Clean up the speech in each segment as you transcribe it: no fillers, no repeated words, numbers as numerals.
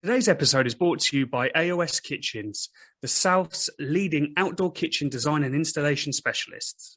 Today's episode is brought to you by AOS Kitchens, the South's leading outdoor kitchen design and installation specialists.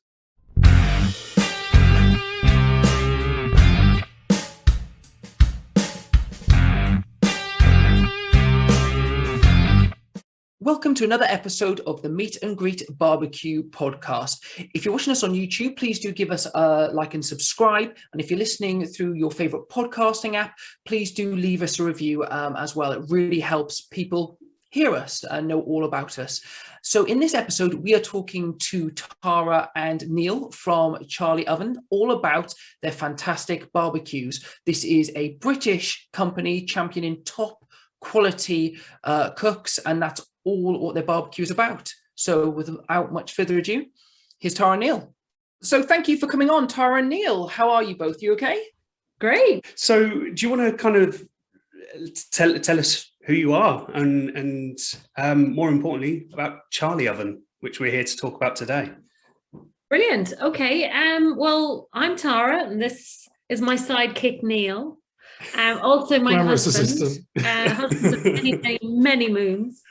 Welcome to another episode of the Meet and Greet Barbecue podcast. If you're watching us on YouTube, please do give us a like and subscribe. And if you're listening through your favorite podcasting app, please do leave us a review as well. It really helps people hear us and know all about us. So in this episode, we are talking to Tara and Neil from Charlie Oven, all about their fantastic barbecues. This is a British company championing top quality cooks, and that's all what their barbecue is about. So without much further ado, here's Tara and Neil. So thank you for coming on, Tara and Neil. How are you both? You okay? Great. So do you want to kind of tell us who you are and more importantly about Charlie Oven, which we're here to talk about today? Brilliant. Okay. Well, I'm Tara and this is my sidekick, Neil. Also my husband of many moons.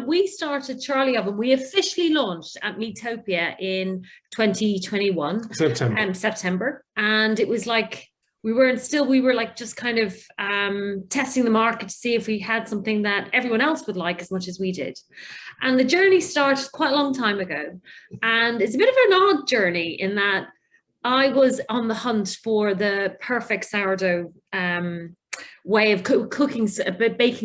We started Charlie Oven. We officially launched at Meatopia in 2021 September, and it was like we were like just kind of testing the market to see if we had something that everyone else would like as much as we did. And the journey started quite a long time ago, and it's a bit of an odd journey in that I was on the hunt for the perfect sourdough way of baking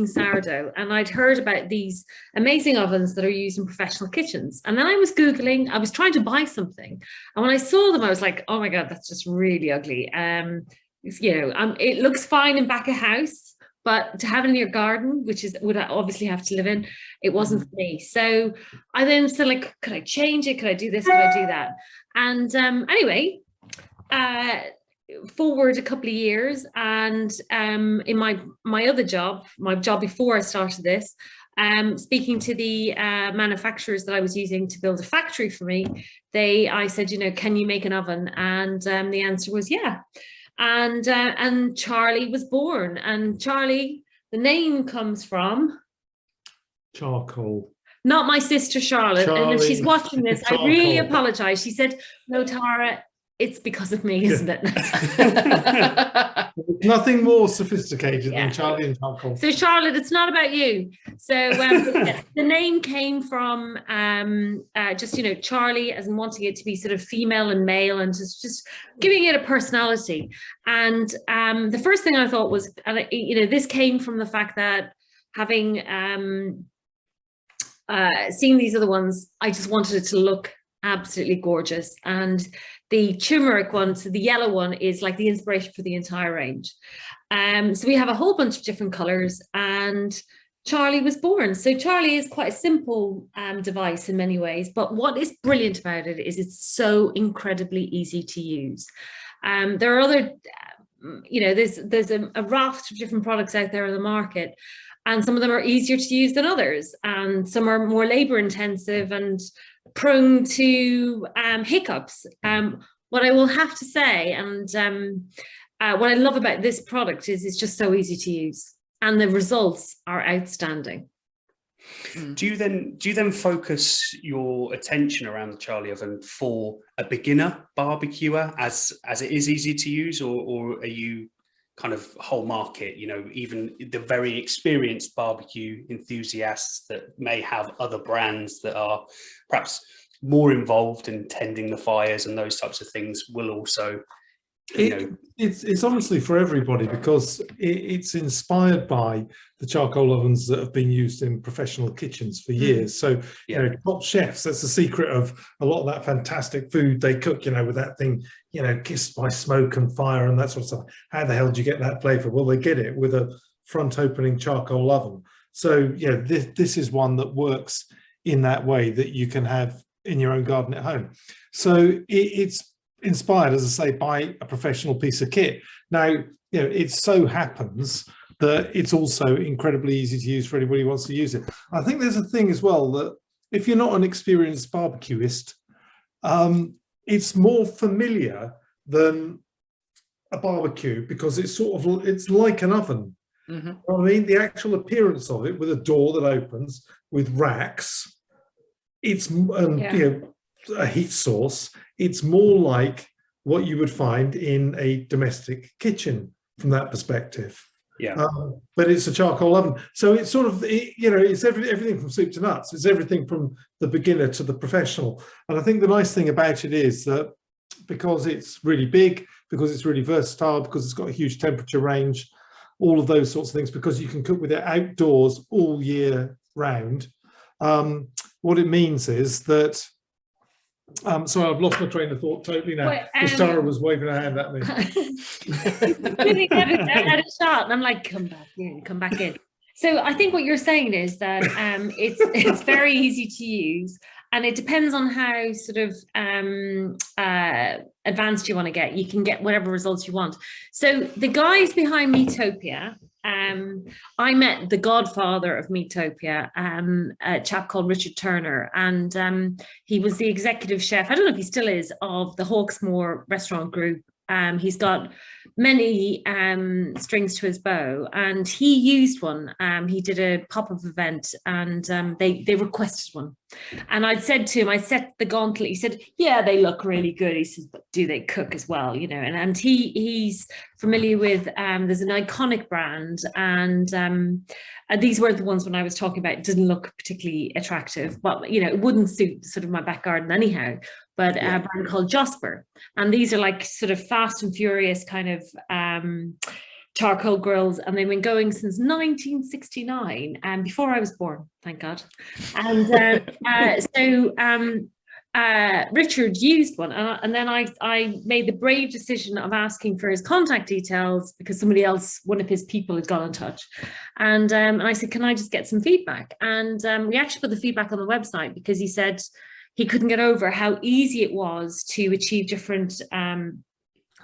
sourdough, and I'd heard about these amazing ovens that are used in professional kitchens. And then I was Googling, I was trying to buy something, and when I saw them I was like, oh my god, that's just really ugly. It looks fine in back of house, but to have it in your garden, which would I obviously have to live in, it wasn't for me. So I then said, like, could I change it? Could I do this? Could I do that? And anyway, forward a couple of years, and in my other job, my job before I started this, speaking to the manufacturers that I was using to build a factory for me, I said, can you make an oven? And the answer was yeah. And Charlie was born. And Charlie, the name comes from charcoal. Not my sister Charlotte. Charlie, and if she's watching this, I really apologize. She said, no, Tara, it's because of me, isn't it? Nothing more sophisticated than Charlie and charcoal. So Charlotte, it's not about you. So the name came from just Charlie, as in wanting it to be sort of female and male, and just giving it a personality. And the first thing I thought was, this came from the fact that having seen these other ones, I just wanted it to look absolutely gorgeous. And the turmeric one, so the yellow one, is like the inspiration for the entire range. So we have a whole bunch of different colors, and Charlie was born. So Charlie is quite a simple device in many ways, but what is brilliant about it is it's so incredibly easy to use. There are other, there's a raft of different products out there in the market, and some of them are easier to use than others, and some are more labor intensive and prone to hiccups. What I will have to say, and what I love about this product is it's just so easy to use, and the results are outstanding. Do you then focus your attention around the Charlie Oven for a beginner barbecuer as it is easy to use, or are you kind of whole market, even the very experienced barbecue enthusiasts that may have other brands that are perhaps more involved in tending the fires and those types of things will also, It's honestly for everybody, because it's inspired by the charcoal ovens that have been used in professional kitchens for years. So, top chefs, that's the secret of a lot of that fantastic food they cook, with that thing, kissed by smoke and fire and that sort of stuff. How the hell do you get that flavor? Well, they get it with a front opening charcoal oven. So, this is one that works in that way, that you can have in your own garden at home. So it's inspired, as I say, by a professional piece of kit. Now, it so happens that it's also incredibly easy to use for anybody who wants to use it. I think there's a thing as well that if you're not an experienced barbecuist, it's more familiar than a barbecue, because it's like an oven. Mm-hmm. You know what I mean? The actual appearance of it, with a door that opens, with racks, it's you know, a heat source. It's more like what you would find in a domestic kitchen from that perspective. Yeah. But it's a charcoal oven, so it's sort of, you know, it's everything from soup to nuts. It's everything from the beginner to the professional. And I think the nice thing about it is that because it's really big, because it's really versatile, because it's got a huge temperature range, all of those sorts of things, because you can cook with it outdoors all year round. What it means is that, sorry, I've lost my train of thought totally now, because Tara was waving her hand at me. I had a shot, and I'm like, come back in. So I think what you're saying is that it's very easy to use, and it depends on how sort of advanced you want to get. You can get whatever results you want. So the guys behind Meatopia, I met the godfather of Meatopia, a chap called Richard Turner, and he was the executive chef, I don't know if he still is, of the Hawksmoor restaurant group. He's got many strings to his bow, and he used one. He did a pop-up event, and they requested one. And I said to him, I set the gauntlet. He said, yeah, they look really good. He says, but do they cook as well? You know, and he's familiar with, there's an iconic brand, and these were the ones when I was talking about, it didn't look particularly attractive, but, you know, it wouldn't suit sort of my back garden anyhow. But a brand called Jasper. And these are like sort of fast and furious kind of charcoal grills. And they've been going since 1969, before I was born, thank God. And Richard used one. And then I made the brave decision of asking for his contact details, because somebody else, one of his people, had got in touch. And I said, can I just get some feedback? And we actually put the feedback on the website, because he said he couldn't get over how easy it was to achieve different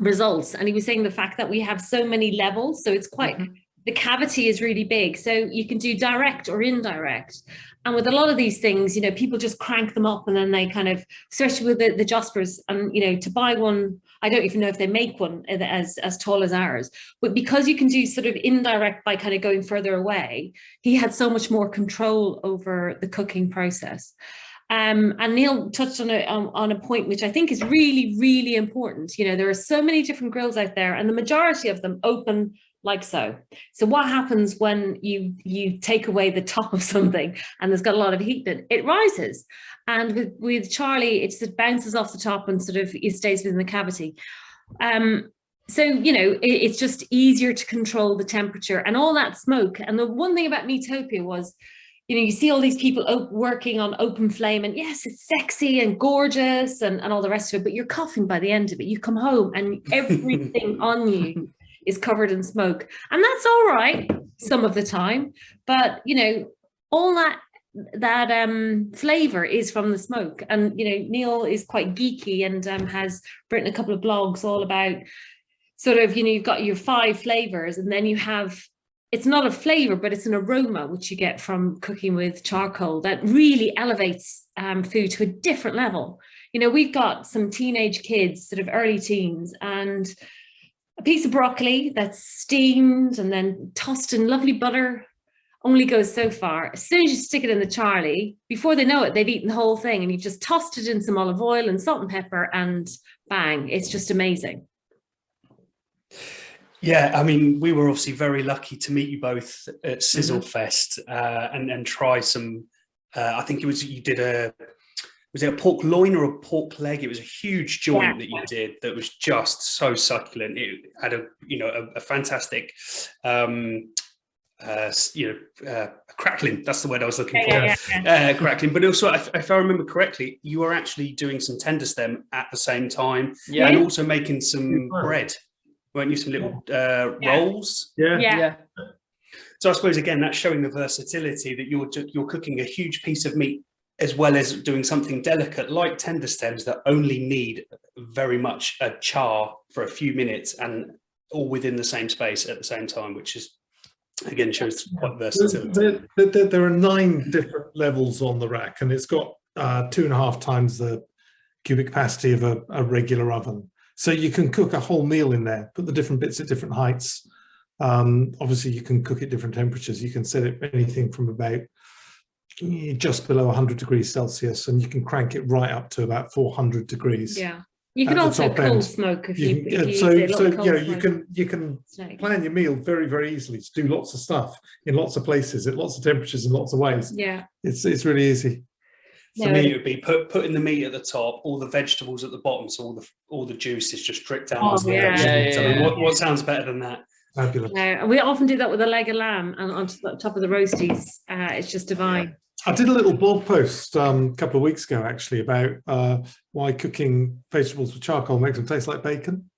results. And he was saying the fact that we have so many levels, so it's quite, the cavity is really big, so you can do direct or indirect. And with a lot of these things, you know, people just crank them up, and then they kind of, especially with the Jaspers, and, you know, to buy one, I don't even know if they make one as tall as ours, but because you can do sort of indirect by kind of going further away, he had so much more control over the cooking process. And Neil touched on a point which I think is really, really important. You know, there are so many different grills out there, and the majority of them open like so. So what happens when you take away the top of something and there's got a lot of heat, that it rises? And with Charlie, it just bounces off the top and sort of it stays within the cavity. So, you know, it's just easier to control the temperature and all that smoke. And the one thing about Meatopia was, you know, you see all these people working on open flame, and yes, it's sexy and gorgeous and all the rest of it, but you're coughing by the end of it. You come home and everything on you is covered in smoke. And that's all right some of the time, but, you know, all that flavor is from the smoke. And, you know, Neil is quite geeky and has written a couple of blogs all about sort of, you know, you've got your 5 flavors, and then you have, it's not a flavor, but it's an aroma which you get from cooking with charcoal that really elevates food to a different level. You know, we've got some teenage kids, sort of early teens, and a piece of broccoli that's steamed and then tossed in lovely butter only goes so far. As soon as you stick it in the Charlie, before they know it, they've eaten the whole thing, and you've just tossed it in some olive oil and salt and pepper, and bang, it's just amazing. Yeah, I mean, we were obviously very lucky to meet you both at Sizzle Fest and try some, I think it was, you did was it a pork loin or a pork leg? It was a huge joint that you did that was just so succulent. It had a fantastic, crackling. That's the word I was looking for. Crackling. But also, if I remember correctly, you were actually doing some tender stem at the same time, and also making some bread. Weren't you, some little rolls? Yeah. So I suppose, again, that's showing the versatility that you're cooking a huge piece of meat, as well as doing something delicate like tender stems that only need very much a char for a few minutes, and all within the same space at the same time, which is, again, shows quite versatility. There are 9 different levels on the rack, and it's got 2.5 times the cubic capacity of a regular oven. So you can cook a whole meal in there, put the different bits at different heights, Obviously, you can cook at different temperatures. You can set it anything from about just below 100 degrees Celsius, and you can crank it right up to about 400 degrees. Yeah. You can also cold smoke if you you can plan your meal very, very easily to do lots of stuff in lots of places, at lots of temperatures, in lots of ways. Yeah. It's really easy. For me, it would be putting the meat at the top, all the vegetables at the bottom, so all the juice is just dripped down. What sounds better than that? Fabulous. And we often do that with a leg of lamb and on top of the roasties. It's just divine. Yeah. I did a little blog post a couple of weeks ago, actually, about why cooking vegetables with charcoal makes them taste like bacon.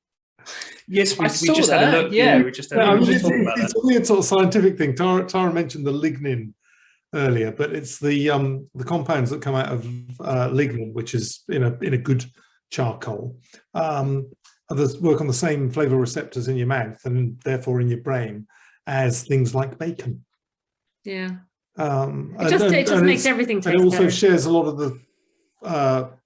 Yes, we just had a look. Yeah, we just had a look. It's a weird sort of scientific thing. Tara mentioned the lignin earlier, but it's the compounds that come out of lignin, which is in a good charcoal. Others work on the same flavour receptors in your mouth and therefore in your brain as things like bacon. Yeah. It just makes everything taste better. It also better. shares a lot of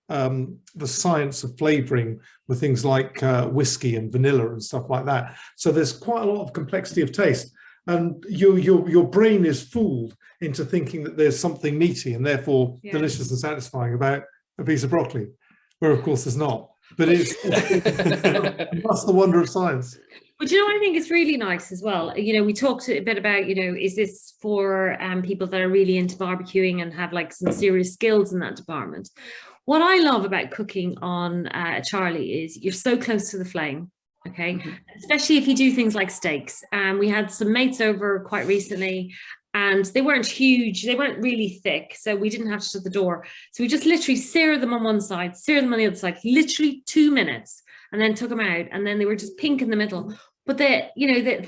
the science of flavouring with things like whiskey and vanilla and stuff like that. So there's quite a lot of complexity of taste, and your brain is fooled into thinking that there's something meaty and therefore delicious and satisfying about a piece of broccoli, where of course there's not. But it's that's the wonder of science. But I think it's really nice as well. We talked a bit about, is this for people that are really into barbecuing and have like some serious skills in that department? What I love about cooking on Charlie is you're so close to the flame, okay? Especially if you do things like steaks. We had some mates over quite recently, and they weren't huge, they weren't really thick, so we didn't have to shut the door. So we just literally seared them on one side, seared them on the other side, literally 2 minutes, and then took them out, and then they were just pink in the middle. But the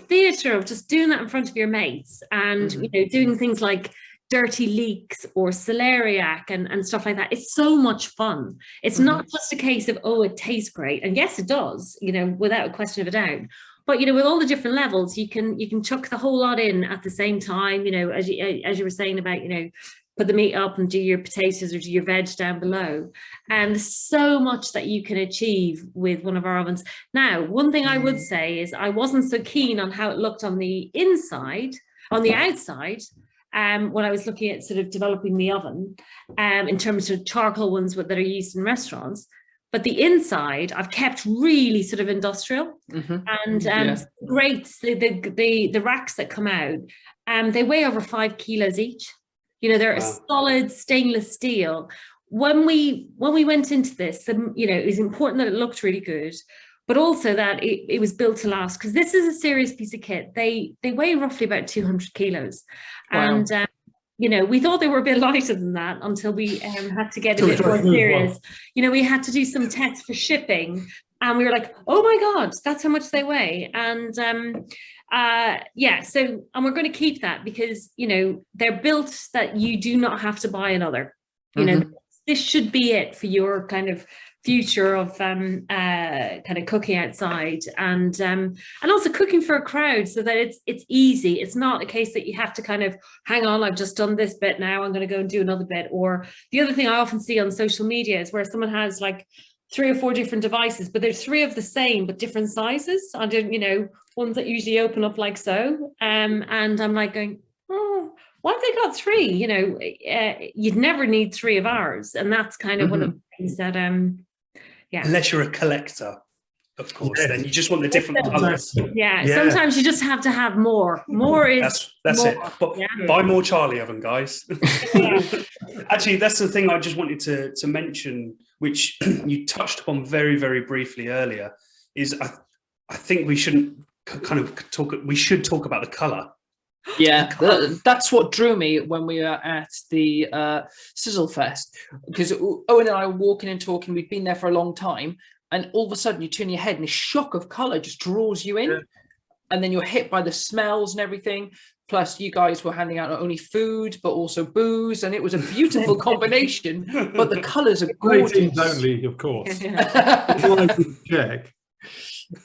theatre of just doing that in front of your mates and doing things like dirty leeks or celeriac and stuff like that, it's so much fun. It's not just a case of, oh, it tastes great, and yes, it does, without a question of a doubt. But with all the different levels, you can chuck the whole lot in at the same time. As you were saying about put the meat up and do your potatoes or do your veg down below. And there's so much that you can achieve with one of our ovens. Now, one thing I would say is I wasn't so keen on how it looked on the inside, on the outside, when I was looking at sort of developing the oven, in terms of charcoal ones that are used in restaurants. But the inside, I've kept really sort of industrial, and great. The racks that come out, they weigh over 5 kilos each. They're a solid stainless steel. When we went into this, it was important that it looked really good, but also that it was built to last, because this is a serious piece of kit. They weigh roughly about 200 kilos, and we thought they were a bit lighter than that until we had to get a bit more serious. We had to do some tests for shipping, and we were like, oh my God, that's how much they weigh. And and we're going to keep that because, they're built that you do not have to buy another. This should be it for your kind of future of kind of cooking outside and also cooking for a crowd, so that it's easy. It's not a case that you have to kind of hang on, I've just done this bit, now I'm going to go and do another bit. Or the other thing I often see on social media is where someone has like 3 or 4 different devices, but there's 3 of the same but different sizes. I don't, ones that usually open up like so, and I'm like going, oh, why have they got 3? You'd never need 3 of ours, and that's kind of one of the things that unless you're a collector, of course, then you just want the different colours. Sometimes you just have to have more is that's more. it. But buy more Charlie oven, guys. Actually, that's the thing I just wanted to mention, which you touched upon very, very briefly earlier, is I think we shouldn't we should talk about the colour. Yeah, that's what drew me when we were at the Sizzle Fest, because Owen and I were walking and talking. We'd been there for a long time, and all of a sudden you turn your head and a shock of colour just draws you in, and then you're hit by the smells and everything. Plus, you guys were handing out not only food but also booze, and it was a beautiful combination. But the colours are gorgeous. Only, of course. Check.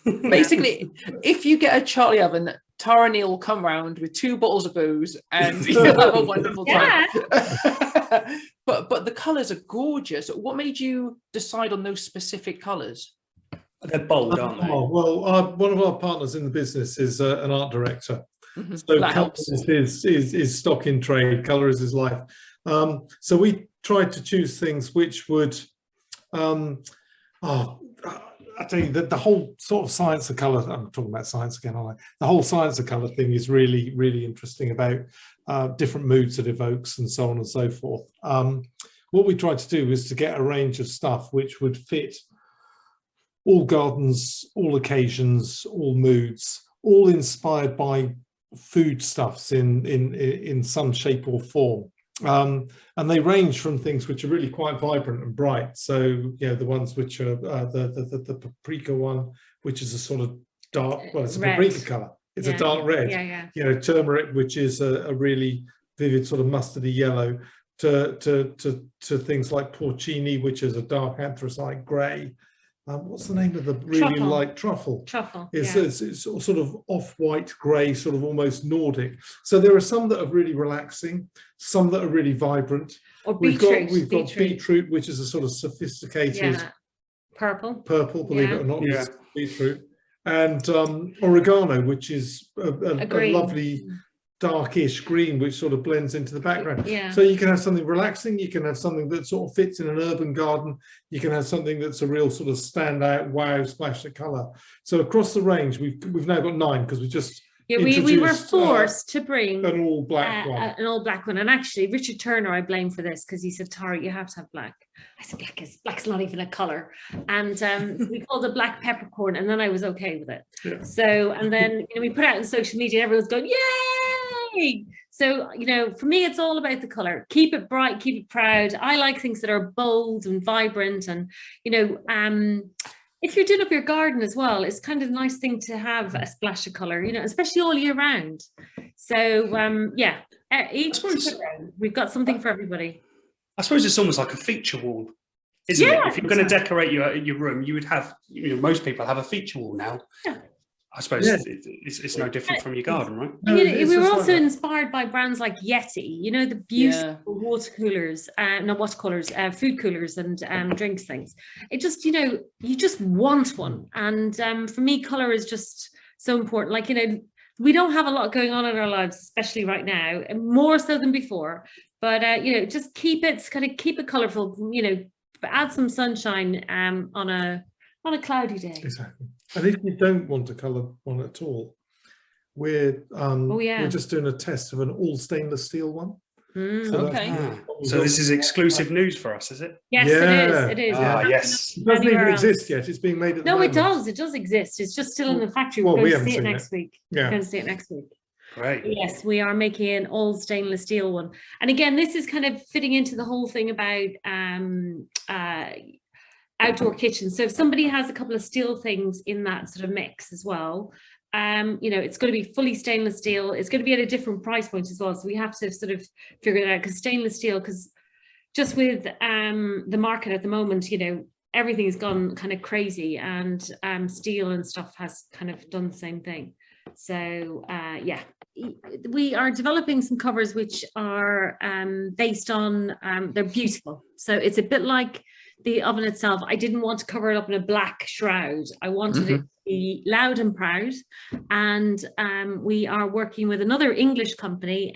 Basically, if you get a Charlie oven, Tara and Neil will come round with 2 bottles of booze and you'll have a wonderful time. But the colours are gorgeous. What made you decide on those specific colours? They're bold, aren't they? Well, one of our partners in the business is an art director. Mm-hmm. So That colour helps. is stock in trade. Colour is his life. So we tried to choose things which would, I tell you that the whole sort of science of colour. I'm talking about science again, aren't I? The whole science of colour thing is really, really interesting about different moods it evokes and so on and so forth. What we tried to do was to get a range of stuff which would fit all gardens, all occasions, all moods, all inspired by foodstuffs in some shape or form, and they range from things which are really quite vibrant and bright. So you know, the ones which are the paprika one, which is a sort of dark, well, it's a Red. paprika color, it's a dark red. You know, turmeric, which is a really vivid sort of mustardy yellow, to things like porcini, which is a dark anthracite grey. What's the name of the really light truffle? Truffle. It's sort of off-white grey, sort of almost Nordic. So there are some that are really relaxing, some that are really vibrant. Or beetroot. We've got beetroot, which is a sort of sophisticated purple, believe it or not, beetroot, and oregano, which is a lovely darkish green, which sort of blends into the background. So you can have something relaxing, you can have something that sort of fits in an urban garden, you can have something that's a real sort of standout wow splash of colour. So across the range, we've now got 9, because we just we were forced to bring an all black one. And actually Richard Turner I blame for this, because he said, Tara, you have to have black. I said, black's not even a colour. And we called it black peppercorn, and then I was okay with it. So, and then we put it out on social media and everyone's going, yay! So, for me, it's all about the colour. Keep it bright, keep it proud. I like things that are bold and vibrant, and if you're doing up your garden as well, it's kind of a nice thing to have a splash of colour, especially all year round. So each we've got something for everybody. I suppose it's almost like a feature wall, isn't it? If you're going to decorate your room, you would have, most people have a feature wall now. I suppose it's no different from your garden, right? We were also inspired by brands like Yeti, the beautiful water coolers, not water coolers, food coolers and drinks things. It just, you just want one. And for me, colour is just so important. Like, we don't have a lot going on in our lives, especially right now, and more so than before. But, just keep it colourful, add some sunshine on a cloudy day. Exactly. And if you don't want a colour one at all, we're just doing a test of an all stainless steel one. So this is exclusive news for us, is it? Yes, it is. Yes. It doesn't even exist yet. It's being made at the moment. It does exist. It's just still in the factory. Well, We're going to see it next week. Yeah. We're going to see it next week. Great. Yes, we are making an all stainless steel one. And again, this is kind of fitting into the whole thing about outdoor kitchens. So if somebody has a couple of steel things in that sort of mix as well, it's going to be fully stainless steel. It's going to be at a different price point as well. So we have to sort of figure it out, because stainless steel, because just with the market at the moment, everything's gone kind of crazy, and steel and stuff has kind of done the same thing. So we are developing some covers which are based on, they're beautiful. So it's a bit like the oven itself. I didn't want to cover it up in a black shroud. I wanted it to be loud and proud. And we are working with another English company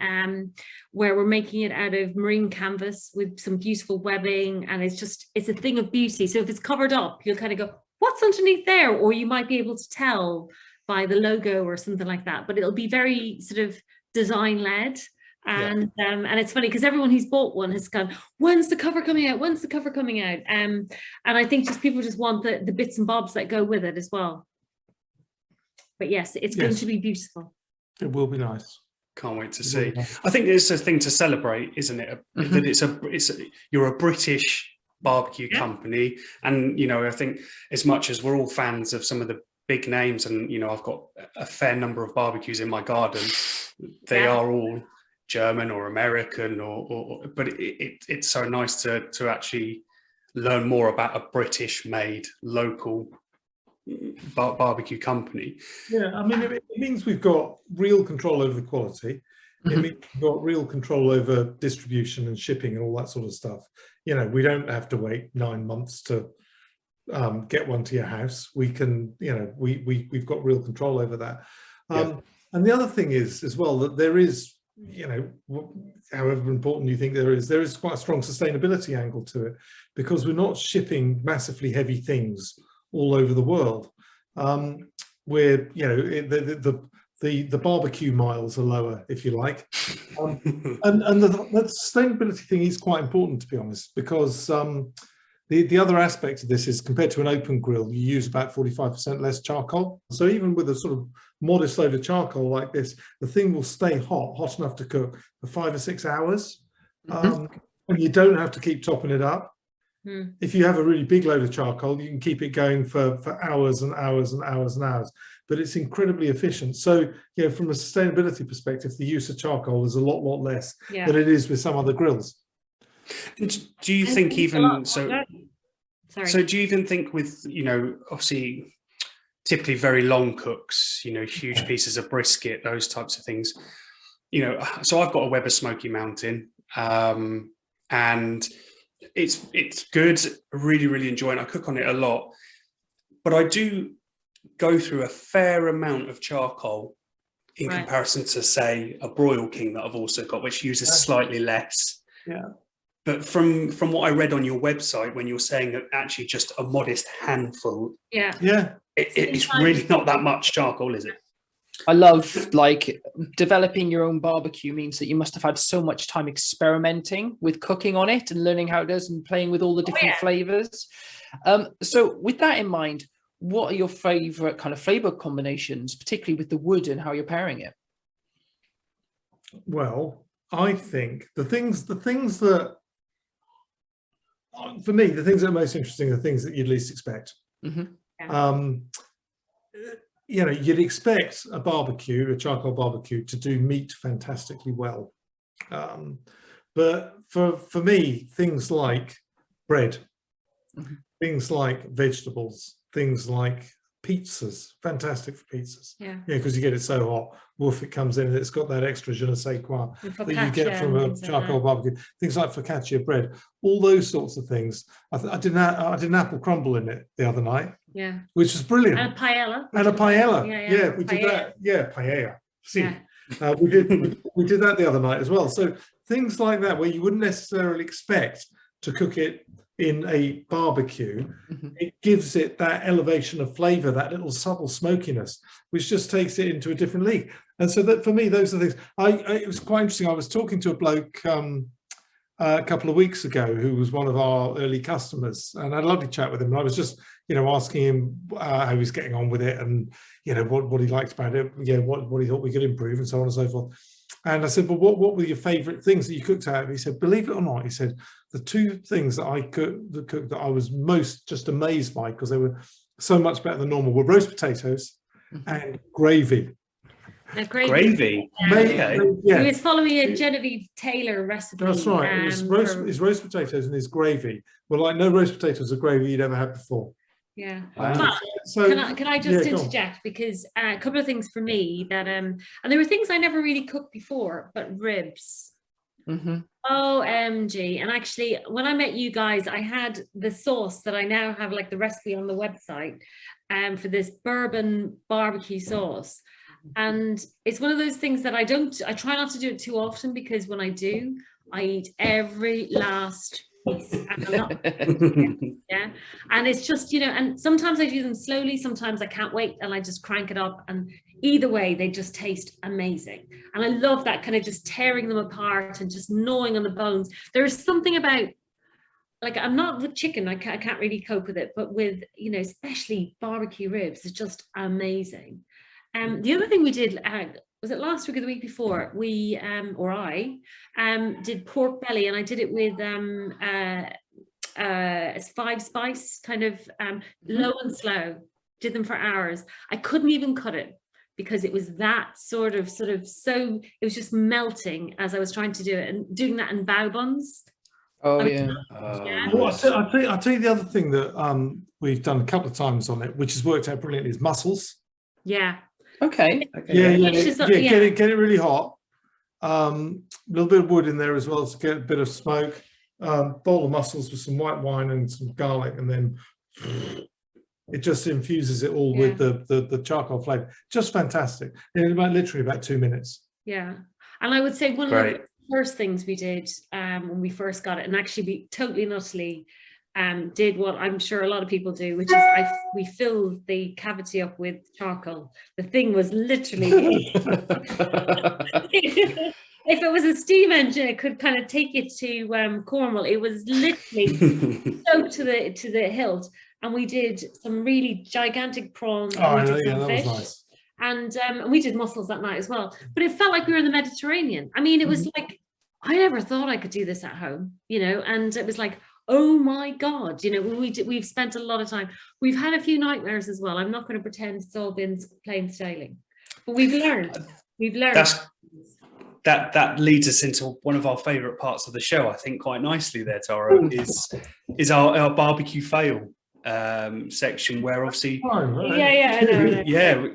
where we're making it out of marine canvas with some beautiful webbing, and it's a thing of beauty. So if it's covered up, you'll kind of go, what's underneath there? Or you might be able to tell by the logo or something like that, but it'll be very sort of design led. And it's funny because everyone who's bought one has gone, when's the cover coming out? When's the cover coming out? And I think just people just want the bits and bobs that go with it as well. But yes, it's going to be beautiful. It will be nice. Can't wait to see. I think it's a thing to celebrate, isn't it? That you're a British barbecue company, and I think as much as we're all fans of some of the big names, and I've got a fair number of barbecues in my garden, they are all German or American, but it's so nice to actually learn more about a British made local barbecue company. I mean, it means we've got real control over the quality. It means we've got real control over distribution and shipping and all that sort of stuff. We don't have to wait 9 months to get one to your house. We can, we've got real control over that. And the other thing is as well that there is, however important you think there is quite a strong sustainability angle to it, because we're not shipping massively heavy things all over the world. Where the barbecue miles are lower, if you like, and the sustainability thing is quite important, to be honest, because the other aspect of this is, compared to an open grill, you use about 45% less charcoal. So even with a sort of modest load of charcoal like this, the thing will stay hot enough to cook for 5 or 6 hours, and you don't have to keep topping it up. If you have a really big load of charcoal, you can keep it going for hours and hours and hours and hours, but it's incredibly efficient. So, from a sustainability perspective, the use of charcoal is a lot less than it is with some other grills. Do you think even so? So do you even think with, obviously typically very long cooks, huge pieces of brisket, those types of things, so I've got a Weber Smoky Mountain, and it's good, really enjoying it. I cook on it a lot, but I do go through a fair amount of charcoal in comparison to, say, a Broil King that I've also got, which uses slightly less. But from what I read on your website, when you're saying that actually just a modest handful, it's really not that much charcoal, is it? I love, like, developing your own barbecue means that you must have had so much time experimenting with cooking on it and learning how it does and playing with all the different flavors. So with that in mind, what are your favorite kind of flavor combinations, particularly with the wood and how you're pairing it? Well, I think the things that, for me, the things that are most interesting are the things that you'd least expect. You'd expect a charcoal barbecue, to do meat fantastically well. But for me, things like bread, things like vegetables, things like pizzas, fantastic for pizzas. Because you get it so hot. Woof, it comes in and it's got that extra je ne sais quoi that you get from a charcoal barbecue. Things like focaccia bread, all those sorts of things. I did an apple crumble in it the other night, which was brilliant. And a paella. We did that. Paella. See, we did that the other night as well. So things like that, where you wouldn't necessarily expect to cook it in a barbecue, it gives it that elevation of flavor, that little subtle smokiness, which just takes it into a different league. And so that, for me, those are the things. It was quite interesting. I was talking to a bloke a couple of weeks ago who was one of our early customers, and I had a lovely chat with him. And I was just, asking him how he's getting on with it, and what he liked about it, what he thought we could improve, and so on and so forth. And I said, well, what were your favourite things that you cooked out of? He said, believe it or not, he said, the two things that I cooked that I was most just amazed by, because they were so much better than normal, were roast potatoes and gravy. Gravy. He was following a Genevieve Taylor recipe. That's right. His roast potatoes and his gravy were like no roast potatoes or gravy you'd ever had before. Wow. So can I just interject, because a couple of things for me that and there were things I never really cooked before, but ribs. OMG. And actually, when I met you guys, I had the sauce that I now have, like the recipe on the website, for this bourbon barbecue sauce. And it's one of those things that I try not to do it too often, because when I do, I eat every last piece. And and it's just, and sometimes I do them slowly, sometimes I can't wait and I just crank it up, and either way they just taste amazing. And I love that kind of just tearing them apart and just gnawing on the bones. There's something about, like, I'm not with chicken, I can't really cope with it, but with, especially barbecue ribs, it's just amazing. The other thing we did, was it last week or the week before, we I did pork belly, and I did it with 5 spice, kind of low and slow, did them for hours. I couldn't even cut it because it was that sort of so, it was just melting as I was trying to do it, and doing that in bao buns. Well, I'll tell you the other thing that we've done a couple of times on it, which has worked out brilliantly, is mussels. Okay. Get it really hot. A little bit of wood in there as well to get a bit of smoke. Bowl of mussels with some white wine and some garlic, and then it just infuses it all with the charcoal flavour. Just fantastic. In literally about 2 minutes. Yeah, and I would say one of the first things we did when we first got it, and actually we totally and utterly did what I'm sure a lot of people do, which is we filled the cavity up with charcoal. The thing was literally if it was a steam engine, it could kind of take it to Cornwall. It was literally soaked to the hilt, and we did some really gigantic prawns. Oh, yeah, that was nice. And we did mussels that night as well. But it felt like we were in the Mediterranean. I mean, it was like, I never thought I could do this at home, you know, and it was like, oh my God, you know, we've spent a lot of time. We've had a few nightmares as well. I'm not going to pretend it's all been plain sailing, but we've learned. That leads us into one of our favourite parts of the show, I think, quite nicely there, Tara, is our barbecue fail section, where obviously I know.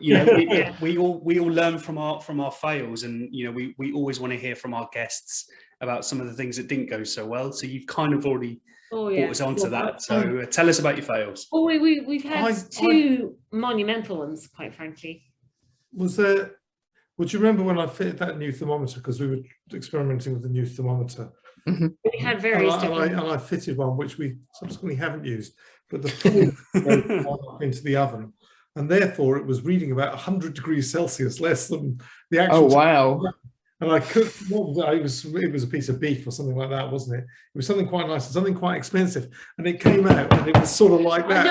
You know, we all learn from our fails, and you know, we always want to hear from our guests about some of the things that didn't go so well. So you've kind of already brought us onto that. So tell us about your fails. Oh, we've had two monumental ones, quite frankly. Would you remember when I fitted that new thermometer, because we were experimenting with the new thermometer? Mm-hmm. We had various and I fitted one which we subsequently haven't used, but the food went into the oven, and therefore it was reading about 100 degrees Celsius less than the actual. Oh wow! And I cooked, it was a piece of beef or something like that, wasn't it? It was something quite nice and something quite expensive, and it came out and it was sort of like that.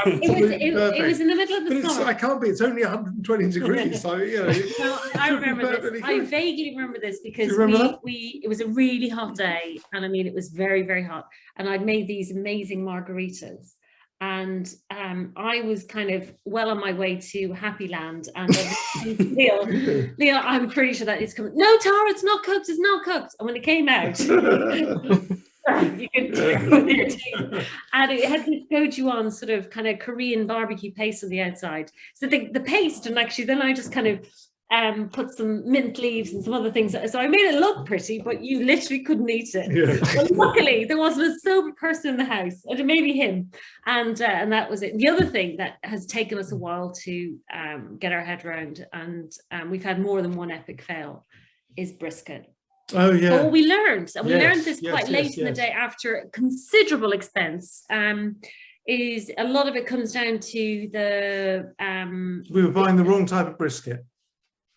It was in the middle of the summer. I can't be. It's only 120 degrees. So you know. No, I remember this. I vaguely remember this because it was a really hot day, and I mean it was very, very hot, and I'd made these amazing margaritas. And I was kind of well on my way to Happy Land, and Leo, I'm pretty sure that is coming. No, Tara, it's not cooked. It's not cooked. And when it came out, you could do it with your teeth, and it had this gochujang sort of kind of Korean barbecue paste on the outside. So the paste, and actually then I just kind of put some mint leaves and some other things. So I made it look pretty, but you literally couldn't eat it. Yeah. But luckily, there wasn't a sober person in the house, or maybe him, and that was it. The other thing that has taken us a while to get our head around, and we've had more than one epic fail, is brisket. Oh yeah. But we learned, and we learned this quite late in the day after considerable expense. Is a lot of it comes down to the we were buying the wrong type of brisket.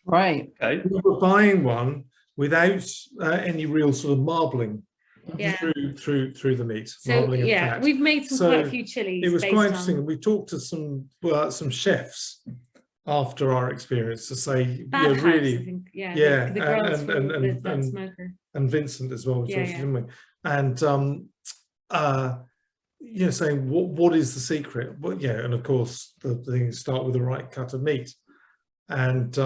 Right. Okay. We were buying one without any real sort of marbling through the meat. So we've made quite a few chilies. It was quite interesting. We talked to some chefs after our experience to say, really, and Vincent as well, didn't we? And saying what is the secret? Well, and of course the thing is start with the right cut of meat. And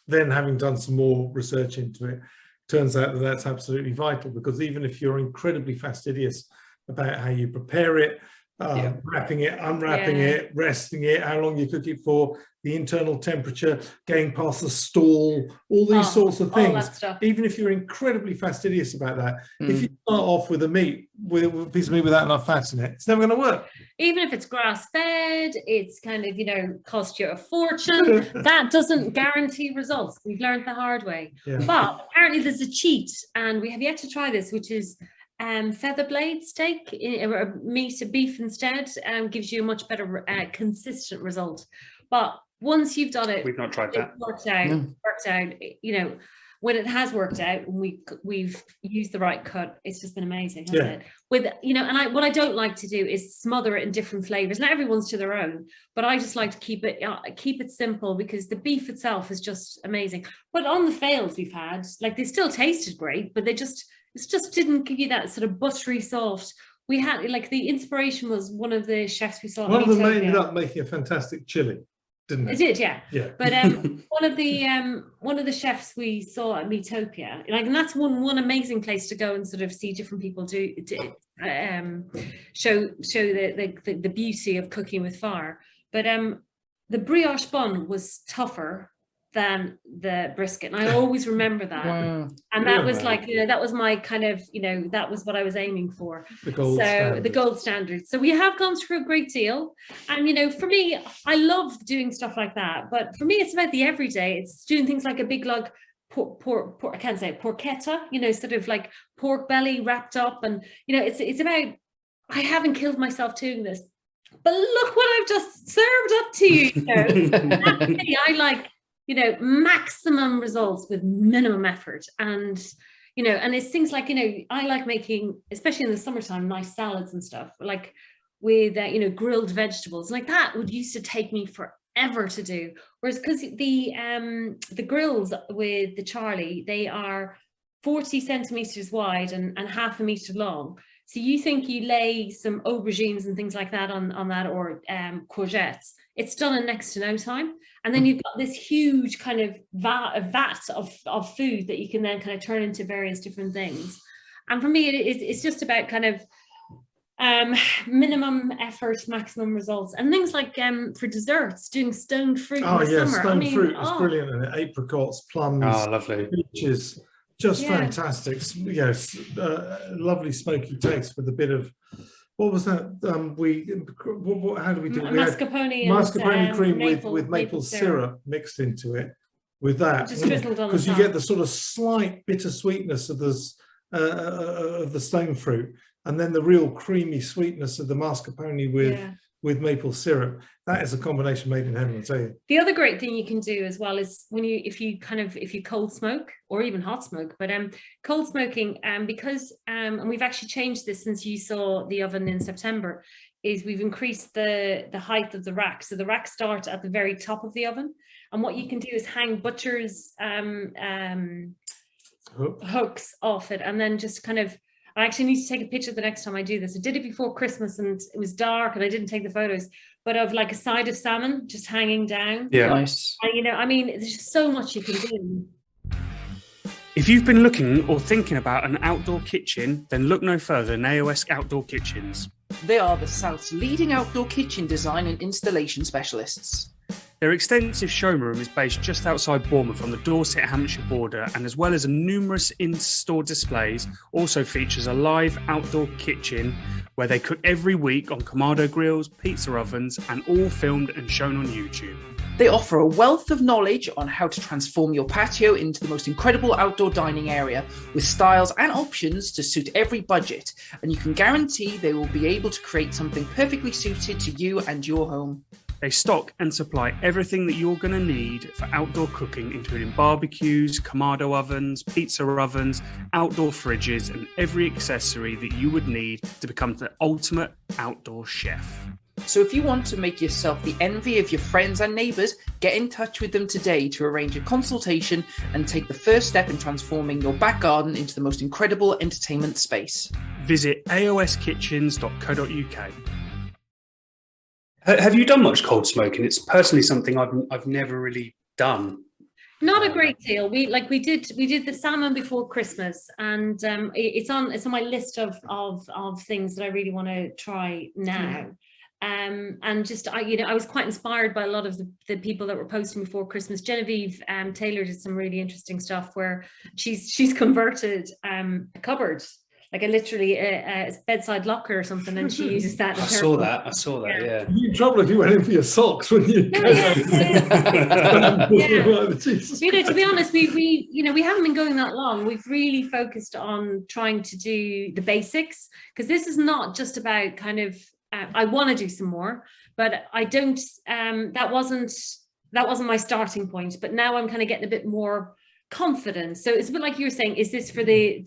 then having done some more research into it, turns out that that's absolutely vital, because even if you're incredibly fastidious about how you prepare it, wrapping it, unwrapping it, resting it, how long you cook it for, the internal temperature, getting past the stall, all these sorts of things. Even if you're incredibly fastidious about that, if you start off with with a piece of meat without enough fat in it, it's never going to work. Even if it's grass-fed, it's kind of, cost you a fortune. That doesn't guarantee results. We've learned the hard way. Yeah. But apparently there's a cheat, and we have yet to try this, which is feather blade steak, beef instead, gives you a much better consistent result. But once you've done it, we've not tried that. Worked out. When it has worked out, and we've used the right cut, it's just been amazing, hasn't it? With what I don't like to do is smother it in different flavors. Not everyone's to their own, but I just like to keep it simple, because the beef itself is just amazing. But on the fails we've had, they still tasted great, but it just didn't give you that sort of buttery soft. We had the inspiration was one of the chefs we saw. One of them ended up making a fantastic chili, didn't it? It did, yeah. But one of the chefs we saw at Metopia, and that's one amazing place to go and sort of see different people show the beauty of cooking with fire. But the brioche bun was tougher than the brisket. And I always remember that. Wow. And that was like, that was my kind of, that was what I was aiming for. The gold standard. So we have gone through a great deal. And, for me, I love doing stuff like that. But for me, it's about the everyday. It's doing things like a big lug pork, I can't say it, porchetta, sort of like pork belly wrapped up. And, it's about, I haven't killed myself doing this, but look what I've just served up to you. I like, maximum results with minimum effort. And, and it's things like, I like making, especially in the summertime, nice salads and stuff, like with, grilled vegetables like that would used to take me forever to do. Whereas because the grills with the Charlie, they are 40 centimeters wide and half a meter long. So you think you lay some aubergines and things like that on that, or courgettes, it's done in next to no time. And then you've got this huge kind of vat of food that you can then kind of turn into various different things. And for me, it's just about kind of minimum effort, maximum results, and things like for desserts, doing stone fruit. Oh yeah, summer. stone fruit is brilliant, and apricots, plums, lovely, peaches, just fantastic. Yes, lovely smoky taste with a bit of, what was that? How do we do it? Mascarpone cream with maple syrup mixed into it. With that, because you get the sort of slight bitter sweetness of the stone fruit, and then the real creamy sweetness of the mascarpone with maple syrup. That is a combination made in heaven, I tell you. The other great thing you can do as well is if you cold smoke or even hot smoke, but cold smoking, because and we've actually changed this since you saw the oven in September, is we've increased the height of the rack. So the rack starts at the very top of the oven, and what you can do is hang butcher's hooks off it, and then just kind of, I actually need to take a picture the next time I do this. I did it before Christmas and it was dark and I didn't take the photos, but of like a side of salmon just hanging down. Yeah. Nice. And, there's just so much you can do. If you've been looking or thinking about an outdoor kitchen, then look no further than AOS Outdoor Kitchens. They are the South's leading outdoor kitchen design and installation specialists. Their extensive showroom is based just outside Bournemouth on the Dorset-Hampshire border, and as well as numerous in-store displays, also features a live outdoor kitchen where they cook every week on Kamado grills, pizza ovens, and all filmed and shown on YouTube. They offer a wealth of knowledge on how to transform your patio into the most incredible outdoor dining area, with styles and options to suit every budget, and you can guarantee they will be able to create something perfectly suited to you and your home. They stock and supply everything that you're going to need for outdoor cooking, including barbecues, Kamado ovens, pizza ovens, outdoor fridges, and every accessory that you would need to become the ultimate outdoor chef. So if you want to make yourself the envy of your friends and neighbours, get in touch with them today to arrange a consultation and take the first step in transforming your back garden into the most incredible entertainment space. Visit aoskitchens.co.uk. Have you done much cold smoking? It's personally something I've never really done. Not a great deal. We did the salmon before Christmas, and it's on my list of things that I really want to try now. And just I was quite inspired by a lot of the people that were posting before Christmas. Genevieve Taylor did some really interesting stuff where she's converted a cupboard, like a bedside locker or something, and she uses that. I saw that. Yeah. You'd be in trouble if you went in for your socks, wouldn't you? Yeah. To be honest, we haven't been going that long. We've really focused on trying to do the basics, because this is not just about kind of. I want to do some more, but I don't. That wasn't my starting point. But now I'm kind of getting a bit more confident. So it's a bit like you were saying, is this for the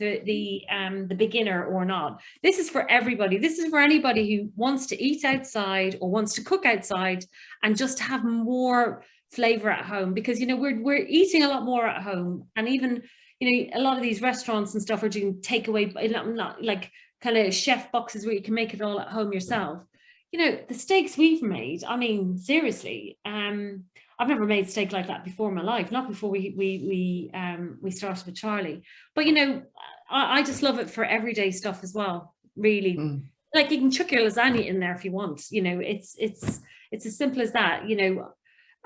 beginner or not? This is for everybody. This is for anybody who wants to eat outside or wants to cook outside and just have more flavor at home, because we're eating a lot more at home, and even a lot of these restaurants and stuff are doing takeaway, not like kind of chef boxes where you can make it all at home yourself. The steaks we've made, I mean, seriously, I've never made steak like that before in my life, not before we started with Charlie. But I just love it for everyday stuff as well, really. Like, you can chuck your lasagna in there if you want. It's as simple as that.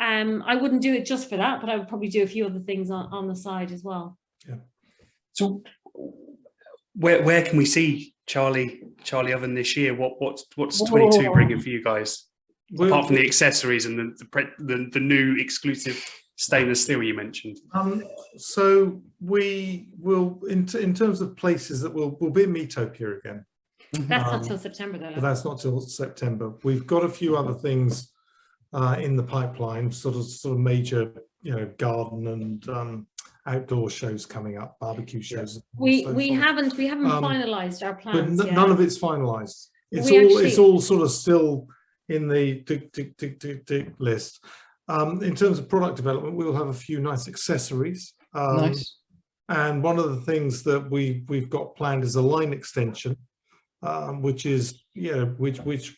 I wouldn't do it just for that, but I would probably do a few other things on the side as well. Yeah. So where can we see Charlie Oven this year? What's 22 bringing for you guys? Apart from the accessories and the new exclusive stainless steel you mentioned. So we will, in terms of places that we'll be in Meatopia again. That's not till September though. But that's not till September. We've got a few other things in the pipeline, sort of major, garden and outdoor shows coming up, barbecue shows. We haven't finalised our plans. But none of it's finalised. It's all sort of still in the tick list. In terms of product development, we'll have a few nice accessories. Nice. And one of the things that we've got planned is a line extension, which is which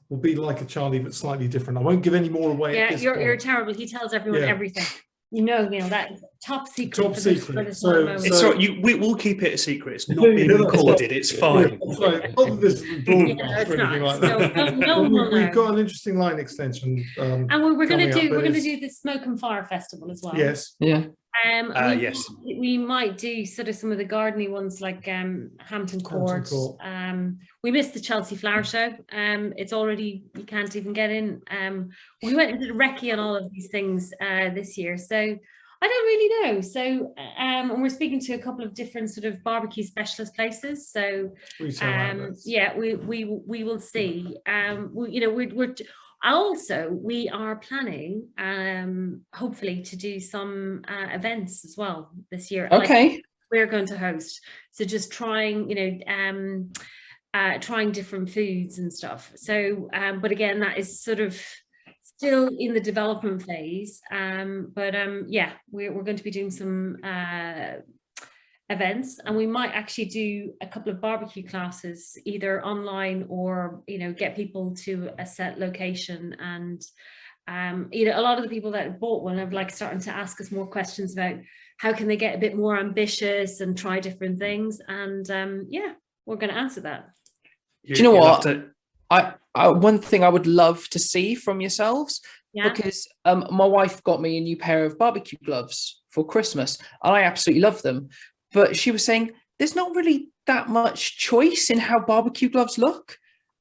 will be like a Charlie but slightly different. I won't give any more away. Yeah, you're terrible. He tells everyone everything. That top secret. Top secret. It's all right. We'll keep it a secret. It's not being recorded. It's fine. We've got an interesting line extension. And we're going to do the Smoke and Fire Festival as well. Yes. Yeah. Yes. We might do sort of some of the gardening ones like Hampton Court. We missed the Chelsea Flower Show. It's already, you can't even get in. We went into the recce on all of these things this year, so I don't really know. So and we're speaking to a couple of different sort of barbecue specialist places. So yeah, we will see. We are planning, hopefully, to do some events as well this year. Okay. Like we're going to host. So just trying, trying different foods and stuff. So, but again, that is sort of still in the development phase. Yeah, we're going to be doing some events, and we might actually do a couple of barbecue classes either online or get people to a set location. And a lot of the people that bought one have starting to ask us more questions about how can they get a bit more ambitious and try different things, and yeah, we're going to answer that. Do you know what I one thing I would love to see from yourselves, because my wife got me a new pair of barbecue gloves for Christmas and I absolutely love them. But she was saying there's not really that much choice in how barbecue gloves look.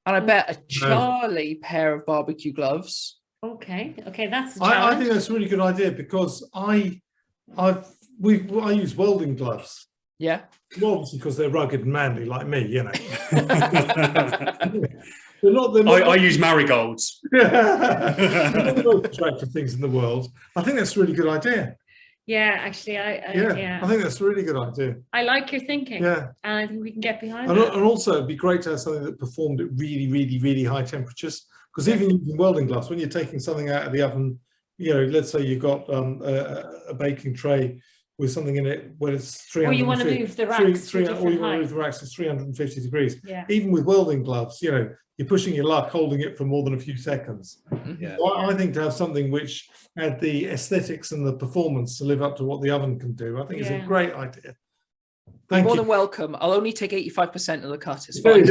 And I bet a Charlie pair of barbecue gloves. Okay, that's a I challenge. think that's a really good idea, because I use welding gloves. Yeah. Well, obviously because they're rugged and manly like me, I use marigolds. They're not the most attractive things in the world. I think that's a really good idea. Yeah, actually, I think that's a really good idea. I like your thinking. Yeah, and I think we can get behind and that. And also, it'd be great to have something that performed at really, really, really high temperatures. Because even using welding gloves, when you're taking something out of the oven, let's say you've got a baking tray with something in it where it's 350. Or you want to move the racks. Or you want to move the racks to 350 degrees. Yeah. Even with welding gloves, you're pushing your luck holding it for more than a few seconds. Yeah. So I think to have something which had the aesthetics and the performance to live up to what the oven can do, I think is a great idea. Thank you. More than welcome. I'll only take 85% of the cut. It's fine.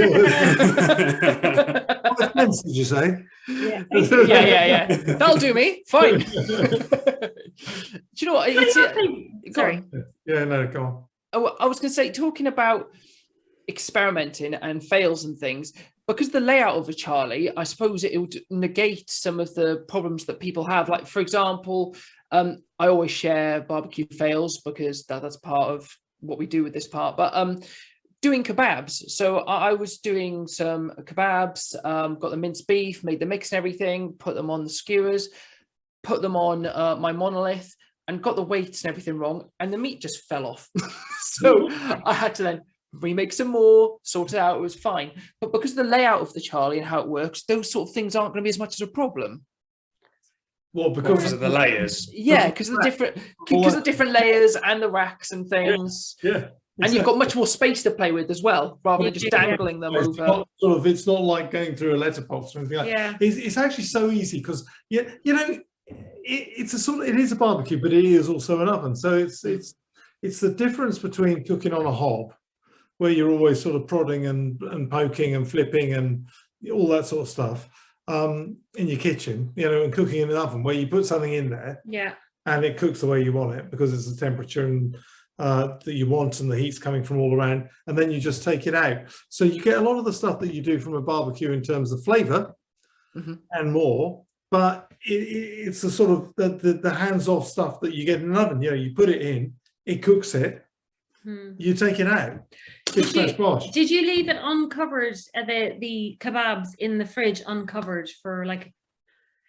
What pence did you say? Yeah. That'll do me. Fine. Do you know what? Sorry. Yeah, no, go on. I was going to say, talking about experimenting and fails and things, because the layout of a Charlie, I suppose it would negate some of the problems that people have. Like, for example, I always share barbecue fails because that's part of what we do with this part. But doing kebabs. So I was doing some kebabs, got the minced beef, made the mix and everything, put them on the skewers, put them on my monolith, and got the weights and everything wrong. And the meat just fell off. So I had to then remake some more, sort it out. It was fine. But because of the layout of the Charlie and how it works, those sort of things aren't going to be as much as a problem. Well, because of the layers. Yeah, because of the different layers and the racks and things. Yeah. Exactly. And you've got much more space to play with as well, rather than just dangling them over. It's not like going through a letterbox or anything like that. It's actually so easy because it is a barbecue, but it is also an oven. So it's the difference between cooking on a hob, where you're always sort of prodding and poking and flipping and all that sort of stuff, in your kitchen, you know, and cooking in an oven where you put something in there, and it cooks the way you want it because it's the temperature and that you want, and the heat's coming from all around, and then you just take it out. So you get a lot of the stuff that you do from a barbecue in terms of flavour and more, but it's the sort of the hands-off stuff that you get in an oven. You know, you put it in, it cooks it, you take it out. Did you leave it uncovered, the kebabs in the fridge uncovered for like?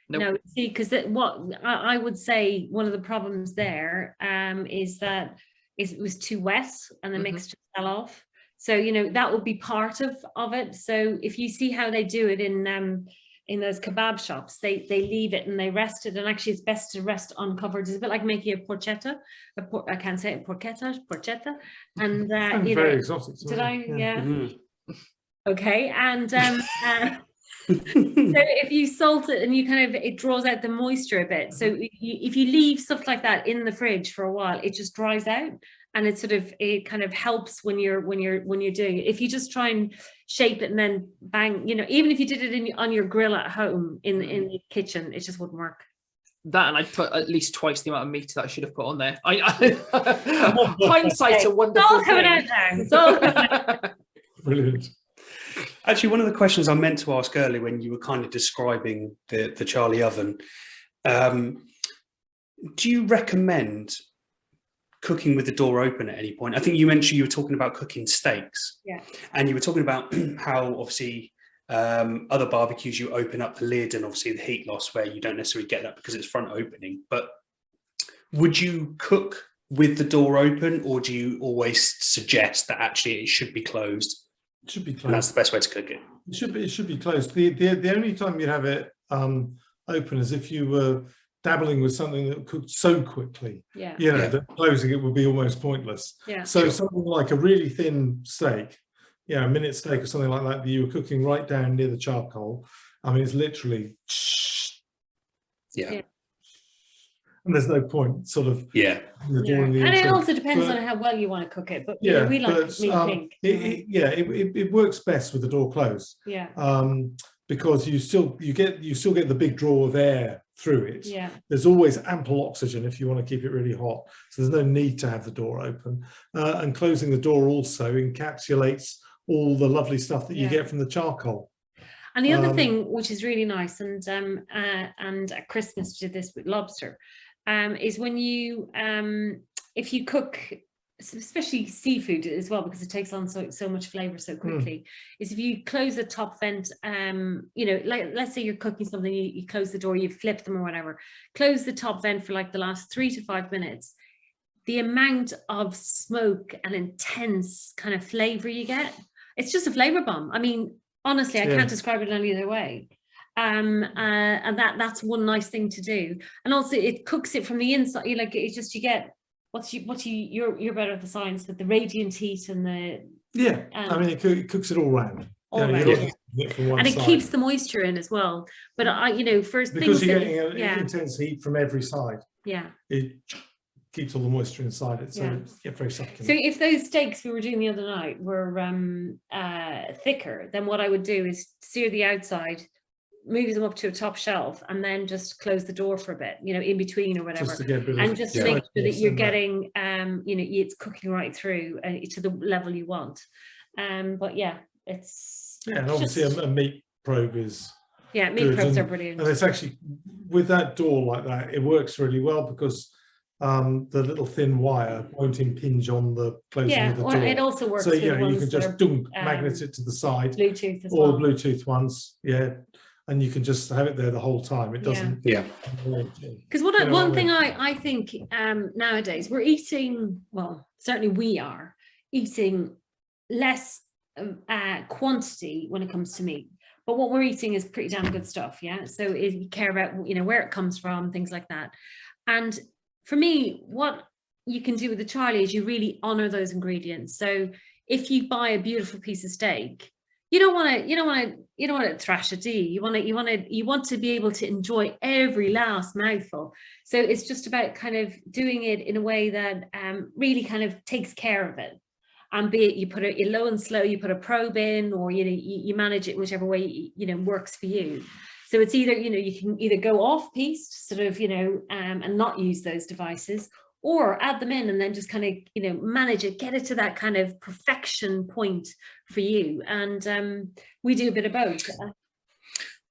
Nope. No, see, because what I would say one of the problems there is that it was too wet and the mixture fell off. So, you know, that would be part of it. So if you see how they do it in those kebab shops, they leave it and they rest it, and actually it's best to rest uncovered. It's a bit like making a porchetta. I can't say it, porchetta, and you very know, exotic. did I? Yeah. Okay, and so if you salt it and you it draws out the moisture a bit. So if you leave stuff like that in the fridge for a while, it just dries out, and it kind of helps when you're doing it. If you just try and shape it and then bang, you know, even if you did it on your grill at home in the kitchen, it just wouldn't work. That, and I put at least twice the amount of meat that I should have put on there. Hindsight's a wonderful thing. It's all coming out now. Brilliant. Actually, one of the questions I meant to ask earlier when you were kind of describing the Charlie oven, do you recommend cooking with the door open at any point? I think you mentioned you were talking about cooking steaks. Yeah. And you were talking about how obviously other barbecues you open up the lid and obviously the heat loss where you don't necessarily get that because it's front opening. But would you cook with the door open, or do you always suggest that actually it should be closed? It should be closed. And that's the best way to cook it. It should be closed. The only time you have it open is if you were dabbling with something that cooked so quickly. Yeah. You know, that closing it would be almost pointless. Yeah. So something like a really thin steak, you know, a minute steak or something like that you were cooking right down near the charcoal. I mean, it's literally. Yeah. And there's no point sort of. Yeah. And it also depends on how well you want to cook it. But yeah, we like meat pink. It works best with the door closed. Yeah. Because you still get the big draw of air through it. Yeah. There's always ample oxygen if you want to keep it really hot. So there's no need to have the door open. And closing the door also encapsulates all the lovely stuff that you get from the charcoal. And the other thing, which is really nice, and at Christmas we did this with lobster, is when you if you cook, especially seafood as well, because it takes on so much flavor so quickly, is if you close the top vent, you know, like let's say you're cooking something, you close the door, you flip them or whatever, close the top vent for like the last 3 to 5 minutes, the amount of smoke and intense kind of flavor you get, it's just a flavor bomb. I mean, honestly, I can't describe it any other way. And that's one nice thing to do. And also it cooks it from the inside. You like it's just, you get you're better at the science, but the radiant heat and the I mean it cooks it all round. And it keeps the moisture in as well. But for because you're getting intense heat from every side. Yeah. It keeps all the moisture inside it, so it's very succulent. So if those steaks we were doing the other night were thicker, then what I would do is sear the outside, move them up to a top shelf, and then just close the door for a bit, you know, in between or whatever, just to get a bit and just to make sure that you're getting, you know, it's cooking right through to the level you want. But yeah, it's and obviously a meat probe is meat probes are brilliant, and it's actually with that door like that, it works really well because the little thin wire won't impinge on the closing of the door. It also works. So you can just magnet it to the side, Bluetooth as or well. Bluetooth ones, and you can just have it there the whole time. It doesn't. Because one thing I think nowadays we're eating. Well, certainly we are eating less quantity when it comes to meat. But what we're eating is pretty damn good stuff. Yeah. So if you care about, you know, where it comes from, things like that, and for me, what you can do with the Charlie is you really honor those ingredients. So if you buy a beautiful piece of steak, you don't want to thrash it, do you? You want to be able to enjoy every last mouthful. So it's just about kind of doing it in a way that really kind of takes care of it. And be it you put it low and slow, you put a probe in, or you manage it whichever way works for you. So it's either, you can either go off piste, sort of, and not use those devices, or add them in and then just kind of, manage it, get it to that kind of perfection point for you. And we do a bit of both.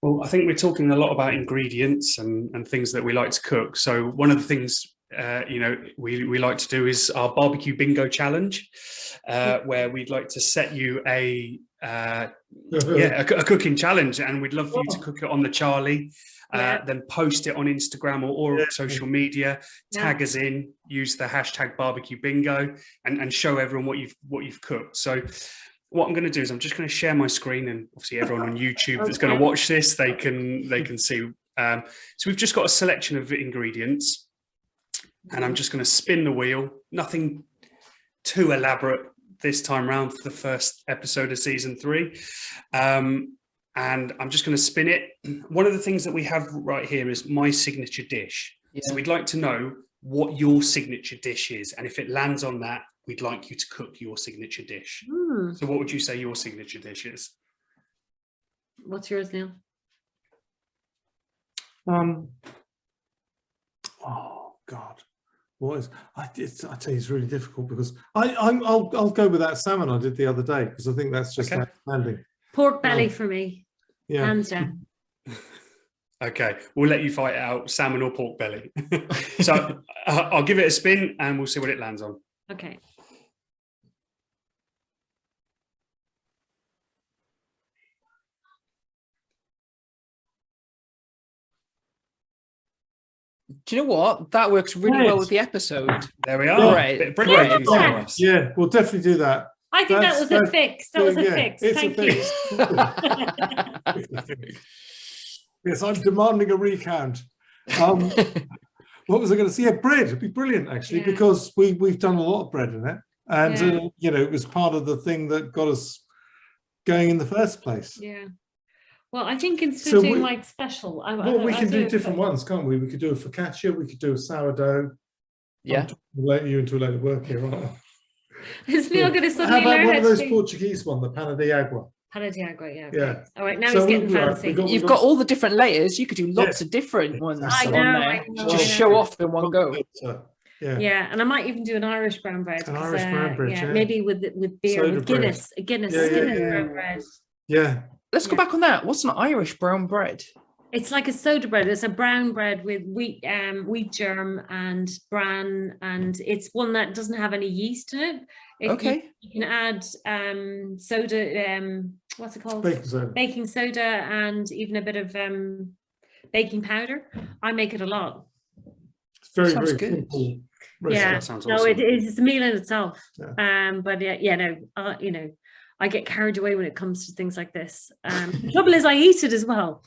Well, I think we're talking a lot about ingredients and things that we like to cook. So one of the things, we like to do is our barbecue bingo challenge, where we'd like to set you a cooking challenge, and we'd love for you to cook it on the Charlie, then post it on Instagram or social media, tag us in, use the hashtag barbecue bingo, and show everyone what you've cooked. So what I'm going to do is I'm just going to share my screen, and obviously everyone on YouTube that's going to watch this, they can see. So we've just got a selection of ingredients, and I'm just going to spin the wheel. Nothing too elaborate this time round for the first episode of season 3. And I'm just going to spin it. One of the things that we have right here is my signature dish. Yeah. So we'd like to know what your signature dish is. And if it lands on that, we'd like you to cook your signature dish. So what would you say your signature dish is? What's yours, Neil? Oh God, what is? I tell you, it's really difficult because I'll go with that salmon I did the other day, because I think that's just outstanding. Pork belly for me, hands down. Okay, we'll let you fight it out, salmon or pork belly. So I'll give it a spin and we'll see what it lands on. Okay. Do you know what? That works really well with the episode. There we are. Right. Yeah, we'll definitely do that. I think that was a fix. That was a fix. Thank you. Yes, I'm demanding a recount. What was I going to say? Yeah, bread would be brilliant, actually, because we've done a lot of bread in it. And, it was part of the thing that got us going in the first place. Yeah. Well, I think instead of doing like special, we can do different ones, can't we? We could do a focaccia, we could do a sourdough. Yeah. I'm letting you into a load of work here, aren't I? Is Neil going to suddenly learn how to one of those Portuguese one, the pana de agua? Pana de agua, yeah. Yeah. All right, now he's getting fancy. You've got all the different layers. You could do lots of different ones on there. Just show off in one go. Yeah, and I might even do an Irish brown bread. An Irish brown bread, maybe with beer, with Guinness, a Guinness brown bread. Yeah. Let's go back on that. What's an Irish brown bread? It's like a soda bread. It's a brown bread with wheat germ and bran, and it's one that doesn't have any yeast in it. You can add soda. What's it called? Baking soda, and even a bit of baking powder. I make it a lot. It's very good. Simple. Yeah, no, it is. It's a meal in itself. Yeah. But I get carried away when it comes to things like this. The trouble is, I eat it as well.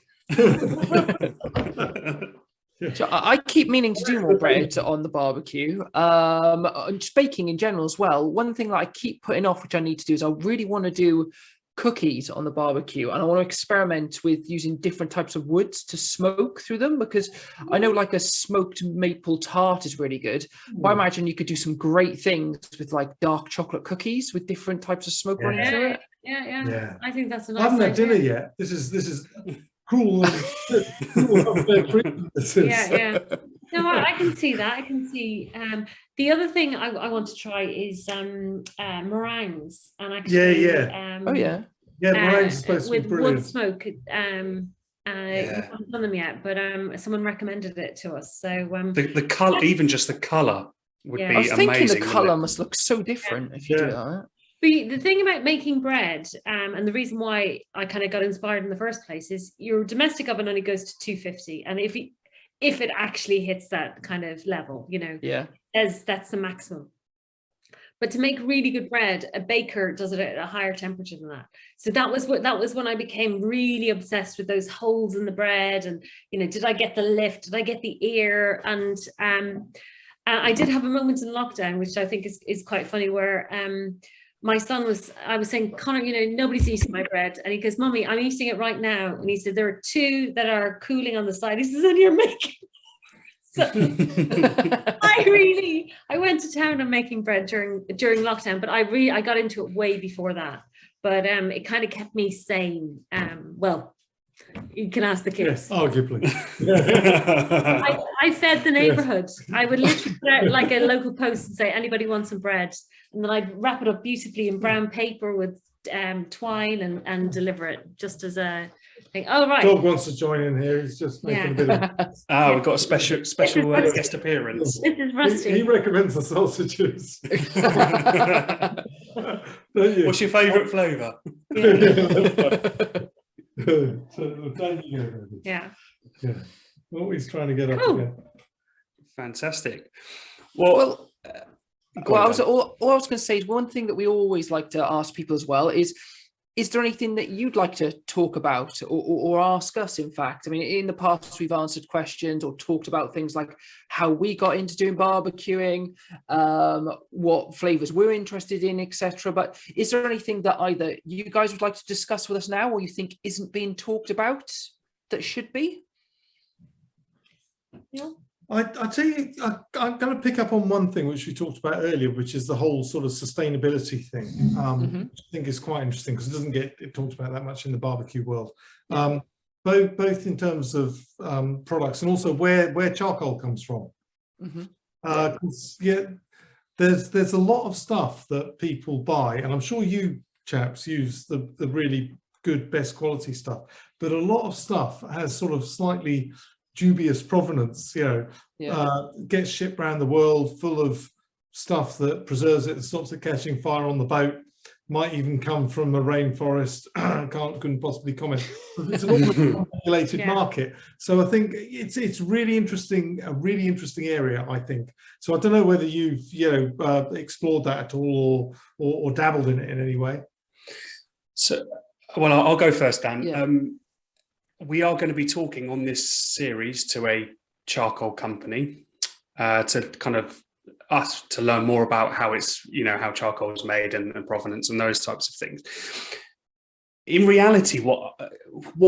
So I keep meaning to do more bread on the barbecue, just baking in general as well. One thing that I keep putting off, which I need to do, is I really want to do cookies on the barbecue, and I want to experiment with using different types of woods to smoke through them, because I know like a smoked maple tart is really good, but I imagine you could do some great things with like dark chocolate cookies with different types of smoke running through it. Yeah. I think that's a nice I haven't had idea. dinner yet. This is cruel. Yeah. No, I can see that. I can see. The other thing I want to try is meringues, and actually, meringues is supposed to be with brilliant. wood smoke. I haven't done them yet, but someone recommended it to us. So the color, even just the color, would be amazing. I was thinking the color must look so different if you do that. The thing about making bread, and the reason why I kind of got inspired in the first place, is your domestic oven only goes to 250, and if it actually hits that kind of level, that's the maximum. But to make really good bread, a baker does it at a higher temperature than that. So that was when I became really obsessed with those holes in the bread, and did I get the lift? Did I get the ear? And I did have a moment in lockdown, which I think is quite funny, where my son I was saying, Connor, nobody's eating my bread. And he goes, Mummy, I'm eating it right now. And he said, there are 2 that are cooling on the side. He says, and you're making. So I went to town on making bread during lockdown, but I got into it way before that. But it kind of kept me sane. You can ask the kids. Yes, arguably. I fed the neighborhood. I would literally put out like a local post and say, anybody wants some bread? And then I'd wrap it up beautifully in brown paper with twine and deliver it just as a thing. Oh, right. Dog wants to join in here. He's just making a bit of... We've got a special guest appearance. This is Rusty. He recommends the sausages. What's your favourite flavour? Yeah. What he's trying to get up again. Fantastic. Well, I was going to say is one thing that we always like to ask people as well is there anything that you'd like to talk about or ask us? In fact, I mean, in the past we've answered questions or talked about things like how we got into doing barbecuing, what flavors we're interested in, etc. But is there anything that either you guys would like to discuss with us now, or you think isn't being talked about that should be? Yeah. I tell you, I'm going to pick up on one thing which we talked about earlier, which is the whole sort of sustainability thing, which I think is quite interesting because it doesn't get talked about that much in the barbecue world. Both in terms of products and also where charcoal comes from. There's a lot of stuff that people buy, and I'm sure you chaps use the really good, best quality stuff, but a lot of stuff has sort of slightly dubious provenance, gets shipped around the world full of stuff that preserves it and stops it catching fire on the boat, might even come from a rainforest. Couldn't possibly comment. It's an unregulated market. So I think it's really interesting, a really interesting area, I think. So I don't know whether you've explored that at all or dabbled in it in any way. So, well, I'll go first, Dan. We are going to be talking on this series to a charcoal company to kind of to learn more about how it's, how charcoal is made and provenance and those types of things. In reality, what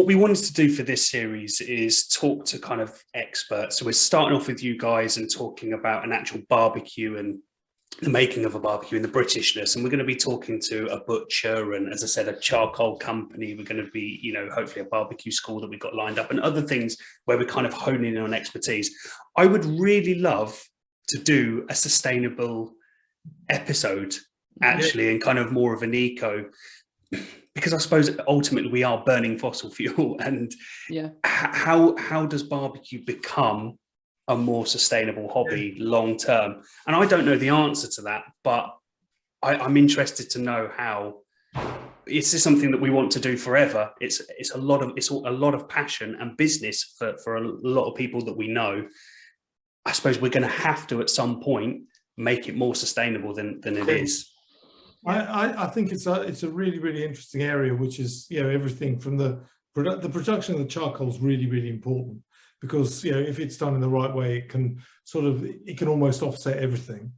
we wanted to do for this series is talk to kind of experts. So we're starting off with you guys and talking about an actual barbecue and the making of a barbecue and the Britishness, and we're going to be talking to a butcher and, as I said, a charcoal company. We're going to be, hopefully a barbecue school that we've got lined up and other things where we're kind of honing in on expertise. I would really love to do a sustainable episode, actually, and kind of more of an eco, because I suppose ultimately we are burning fossil fuel, and how does barbecue become a more sustainable hobby long term? And I don't know the answer to that, but I'm interested to know how. Is this something that we want to do forever? It's a lot of passion and business for a lot of people that we know. I suppose we're going to have to at some point make it more sustainable than it is. I think it's a really, really interesting area, which is everything from the production of the charcoal is really, really important. Because if it's done in the right way, it can almost offset everything.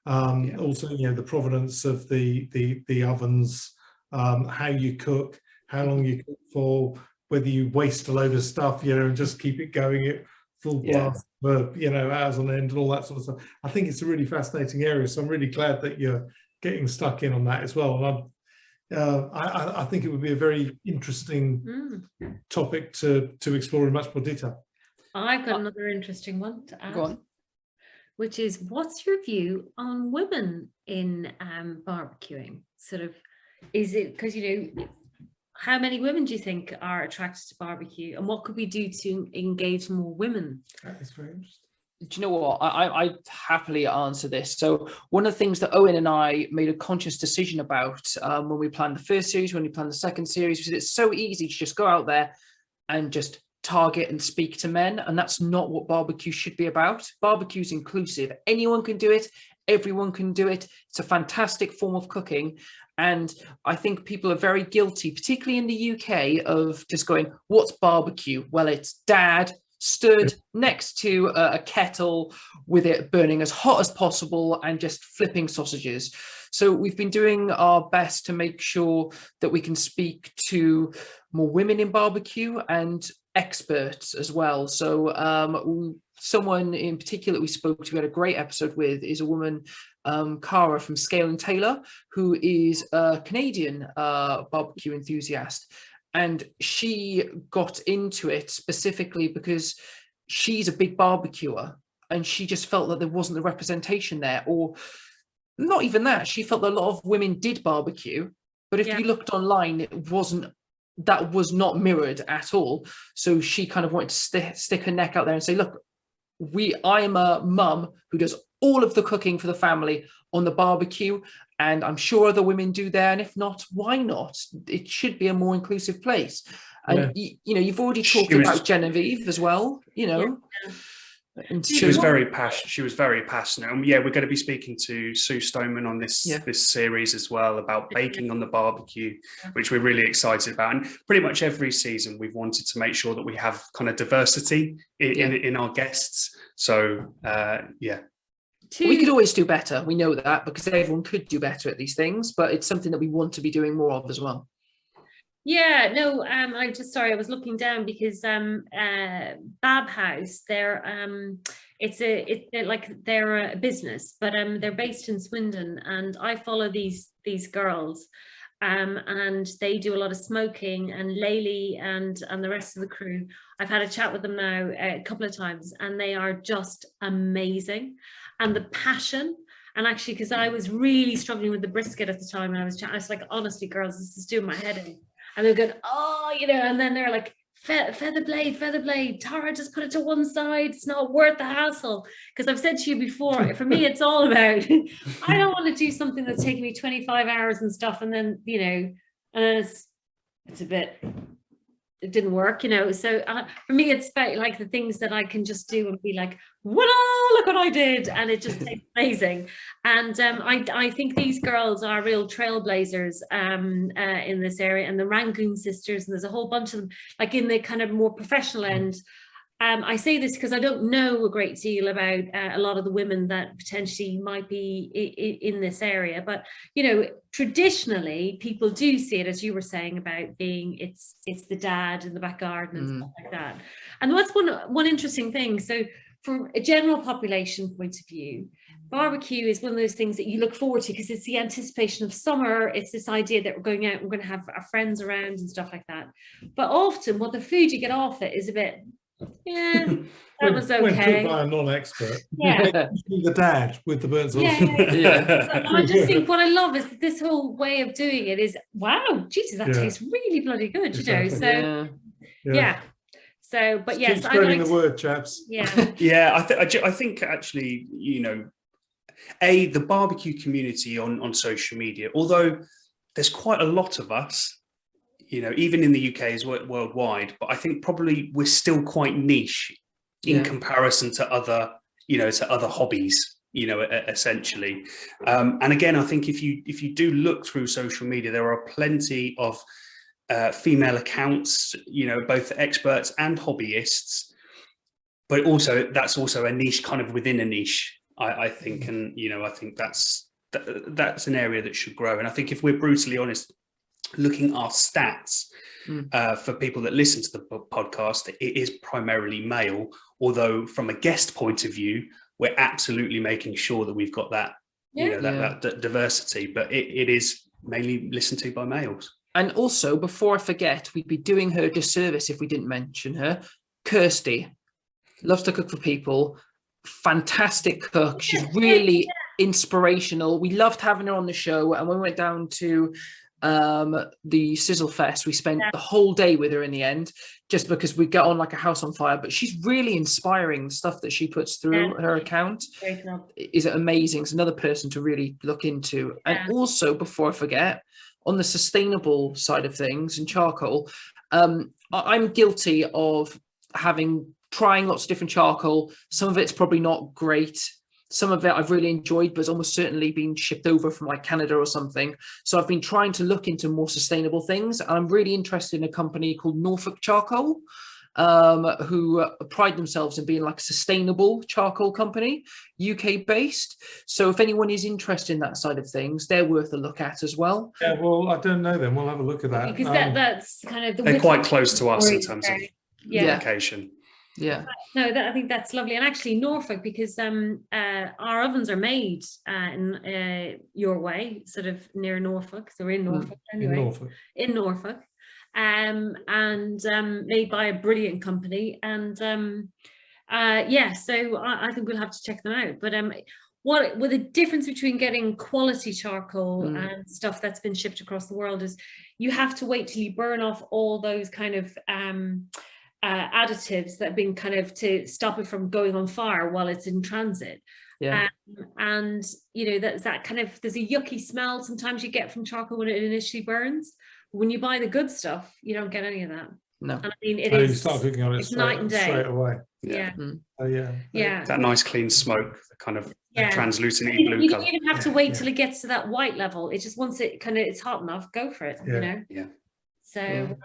Also, the provenance of the ovens, how you cook, how long you cook for, whether you waste a load of stuff, and just keep it going at full blast for hours on end and all that sort of stuff. I think it's a really fascinating area. So I'm really glad that you're getting stuck in on that as well. And I think it would be a very interesting topic to explore in much more detail. I've got another interesting one to add. Go on. Which is, what's your view on women in barbecuing? Sort of, is it because, how many women do you think are attracted to barbecue, and what could we do to engage more women? That is very interesting. Do you know what? I happily answer this. So one of the things that Owen and I made a conscious decision about when we planned the first series, when we planned the second series, was it's so easy to just go out there and just target and speak to men, and that's not what barbecue should be about. Barbecue's inclusive. Anyone can do it. Everyone can do it. It's a fantastic form of cooking, and I think people are very guilty, particularly in the UK, of just going, what's barbecue? Well, it's dad stood next to a kettle with it burning as hot as possible and just flipping sausages. So we've been doing our best to make sure that we can speak to more women in barbecue and experts as well. So someone in particular we spoke to, we had a great episode with, is a woman, Cara from Scale and Taylor, who is a Canadian barbecue enthusiast. and she got into it specifically because she's a big barbecuer, and she just felt that there wasn't the representation there, or not even that. She felt that a lot of women did barbecue, but if you looked online, that was not mirrored at all. So she kind of wanted to stick her neck out there and say, look, I am a mum who does all of the cooking for the family on the barbecue, and I'm sure other women do there, and if not, why not? It should be a more inclusive place. And you know, you've already talked about Genevieve as well, you know. And she was very passionate, and we're going to be speaking to Sue Stoneman on this series as well, about baking on the barbecue, which we're really excited about. And pretty much every season we've wanted to make sure that we have kind of diversity in our guests. So we could always do better, we know that, because everyone could do better at these things, but it's something that we want to be doing more of as well. Yeah, no, I'm just sorry, I was looking down because Bab House, they're a business, but they're based in Swindon, and I follow these girls, and they do a lot of smoking, and Laylee and the rest of the crew, I've had a chat with them now a couple of times, and they are just amazing. And the passion. And actually, because I was really struggling with the brisket at the time, and I was like, honestly, girls, this is doing my head in. And they're going, oh, you know, and then they're like, feather blade, Tara, just put it to one side. It's not worth the hassle. Because I've said to you before, for me, it's all about, I don't want to do something that's taking me 25 hours and stuff. And then, you know, and it's a bit, it didn't work, you know. So for me, it's about like the things that I can just do and be like, look what I did, and it just tastes amazing. And I think these girls are real trailblazers in this area, and the Rangoon sisters, and there's a whole bunch of them, like in the kind of more professional end. I say this because I don't know a great deal about a lot of the women that potentially might be in this area, but you know, traditionally people do see it, as you were saying, about being it's the dad in the back garden and stuff like that. And that's one interesting thing. So from a general population point of view, barbecue is one of those things that you look forward to because it's the anticipation of summer. It's this idea that we're going out and we're going to have our friends around and stuff like that. But often what the food you get off it is a bit, that was okay. When cooked by a non-expert, the dad with the burnt sauce. So I just think what I love is this whole way of doing it is, wow, Jesus, that tastes really bloody good, you know. So So, but yes, keep spreading the word, chaps. I think actually, you know, the barbecue community on social media, although there's quite a lot of us, you know, even in the UK as worldwide, but I think probably we're still quite niche in comparison to other hobbies, you know, essentially. And again, I think if you do look through social media, there are plenty of female accounts, you know, both experts and hobbyists, but also that's also a niche kind of within a niche, I think. And, you know, I think that's an area that should grow. And I think if we're brutally honest, looking at our stats for people that listen to the podcast, it is primarily male, although from a guest point of view, we're absolutely making sure that we've got that, you know, that diversity, but it is mainly listened to by males. And also, before I forget, we'd be doing her a disservice if we didn't mention her. Kirsty loves to cook for people. Fantastic cook. She's really inspirational. We loved having her on the show. And when we went down to the Sizzle Fest, we spent the whole day with her in the end, just because we get on like a house on fire. But she's really inspiring. The stuff that she puts through her account is amazing. It's another person to really look into. And also, before I forget, on the sustainable side of things and charcoal, I'm guilty of trying lots of different charcoal. Some of it's probably not great. Some of it I've really enjoyed, but it's almost certainly been shipped over from like Canada or something. So I've been trying to look into more sustainable things. And I'm really interested in a company called Norfolk Charcoal, who pride themselves in being like a sustainable charcoal company, UK based. So if anyone is interested in that side of things, they're worth a look at as well. Yeah, well, I don't know them. We'll have a look at that. Because that's kind of they're quite close to us in terms of location. Yeah. No, I think that's lovely. And actually Norfolk, because our ovens are made in your way, sort of near Norfolk. So we're in Norfolk anyway. In Norfolk. and made by a brilliant company. And yeah, so I think we'll have to check them out. But what the difference between getting quality charcoal and stuff that's been shipped across the world is you have to wait till you burn off all those kind of additives that have been kind of to stop it from going on fire while it's in transit. Yeah. And you know, that kind of, there's a yucky smell sometimes you get from charcoal when it initially burns. When you buy the good stuff, you don't get any of that. No. And I mean, it you is, start cooking on it night and day. straight away. Yeah. Yeah. That nice clean smoke, the kind of translucent blue you colour. don't even have to wait till it gets to that white level. It just, once it kind of, it's hot enough, go for it, you know? Yeah. So,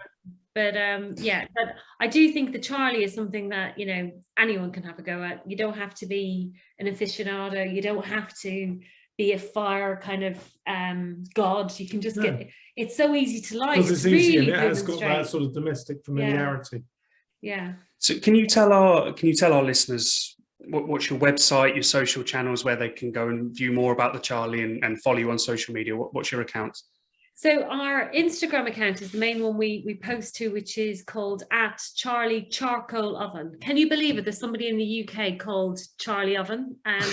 but yeah, but I do think the Charlie is something that, you know, anyone can have a go at. You don't have to be an aficionado. You don't have to be a fire kind of god. You can just get, it's so easy to like. Because it's easy, and it has got that sort of domestic familiarity. Yeah. So can you tell our listeners what's your website, your social channels, where they can go and view more about the Charlie and follow you on social media? What's your account? So our Instagram account is the main one we post to, which is called @Charlie Charcoal Oven. Can you believe it? There's somebody in the UK called Charlie Oven, and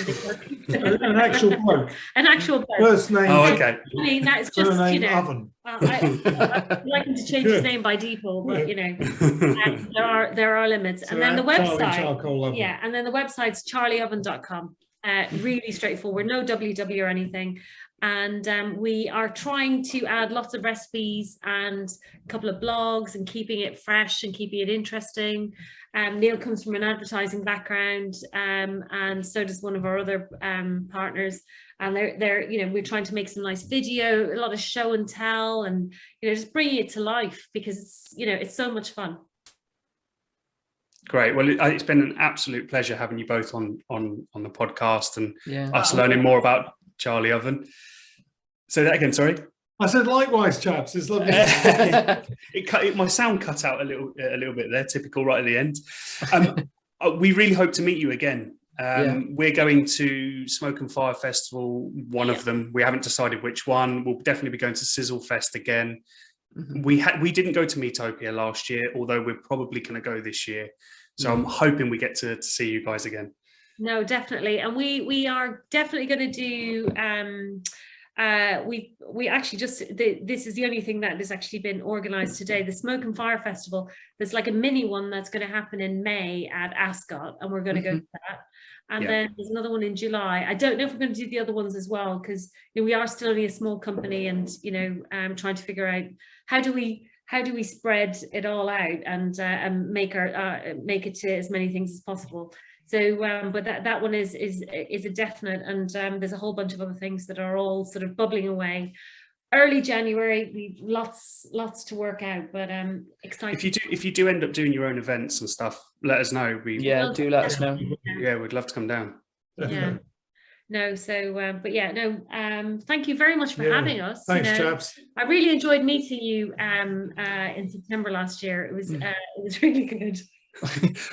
an actual bloke. An actual bloke. First name. Oh, okay. I mean, that's just, you know, Oven. I'd like him to change his name by default, but you know, there are limits. So and then the website, yeah, and then the website's charlieoven.com. Really straightforward, no www or anything. And we are trying to add lots of recipes and a couple of blogs and keeping it fresh and keeping it interesting. Neil comes from an advertising background, and so does one of our other partners. And they're, you know, we're trying to make some nice video, a lot of show and tell, and, you know, just bringing it to life, because it's, you know, it's so much fun. Great. Well, it's been an absolute pleasure having you both on the podcast, and us learning more about Charlie Oven. Say that again, sorry. I said likewise, chaps. It's lovely. My sound cut out a little bit there, typical right at the end. We really hope to meet you again. We're going to Smoke and Fire Festival, one of them. We haven't decided which one. We'll definitely be going to Sizzle Fest again. We didn't go to Meatopia last year, although we're probably going to go this year. So I'm hoping we get to see you guys again. No, definitely. And we are definitely going to do, we actually just, this is the only thing that has actually been organised today, the Smoke and Fire Festival. There's like a mini one that's going to happen in May at Ascot, and we're going to go to that. And then there's another one in July. I don't know if we're going to do the other ones as well, because, you know, we are still only a small company, and, you know, trying to figure out how do we spread it all out and make it to as many things as possible. So, but that one is a definite, and there's a whole bunch of other things that are all sort of bubbling away. Early January, we lots to work out, but exciting. If you do end up doing your own events and stuff, let us know. Do let us know. Yeah, we'd love to come down. Yeah. No, so but yeah, no, thank you very much for having us. Thanks, chaps. I really enjoyed meeting you in September last year. It was really good.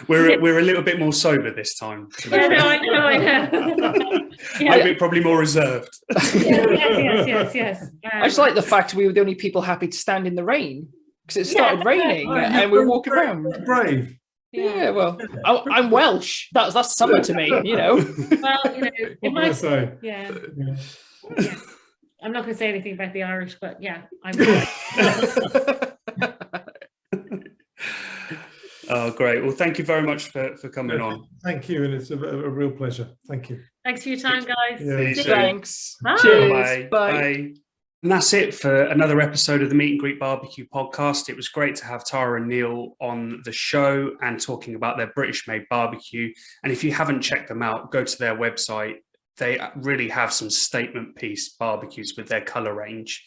We're a little bit more sober this time. Yeah, no, I know. Maybe probably more reserved. Yes. I just like the fact we were the only people happy to stand in the rain, because it started raining and we were walking around. Brave. Yeah, well, I'm Welsh. That's summer to me, you know. Well, you know, it might. Yeah. I'm not going to say anything about the Irish, but yeah, I'm. Oh, great. Well, thank you very much for coming on. Thank you, and it's a real pleasure. Thank you. Thanks for your time, guys. Yeah. Thanks. Bye. Cheers. Bye. And that's it for another episode of the Meet and Greet Barbecue podcast. It was great to have Tara and Neil on the show and talking about their British-made barbecue. And if you haven't checked them out, go to their website. They really have some statement piece barbecues with their colour range.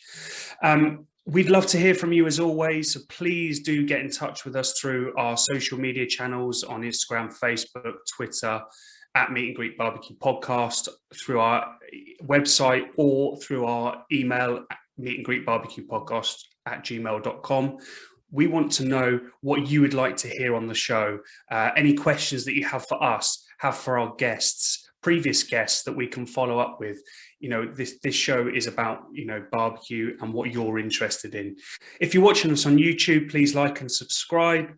We'd love to hear from you as always, so please do get in touch with us through our social media channels on Instagram, Facebook, Twitter, at Meet and Greet Barbecue Podcast, through our website, or through our email, meetandgreetbarbecuepodcast@gmail.com. We want to know what you would like to hear on the show, any questions that you have for us, have for our guests, previous guests that we can follow up with. this show is about, barbecue and what you're interested in. If you're watching us on YouTube, please like and subscribe.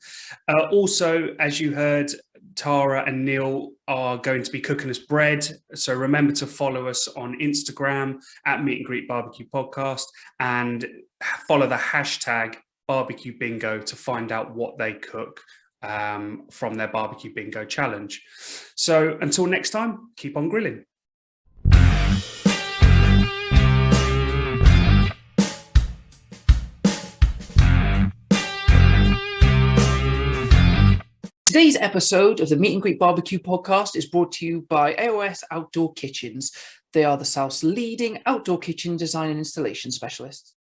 Also, as you heard, Tara and Neil are going to be cooking us bread. So remember to follow us on Instagram at Meet and Greet Barbecue Podcast, and follow the hashtag barbecue bingo to find out what they cook from their barbecue bingo challenge. So until next time, keep on grilling. Today's episode of the Meet and Greet Barbecue Podcast is brought to you by AOS Outdoor Kitchens. They are the South's leading outdoor kitchen design and installation specialists.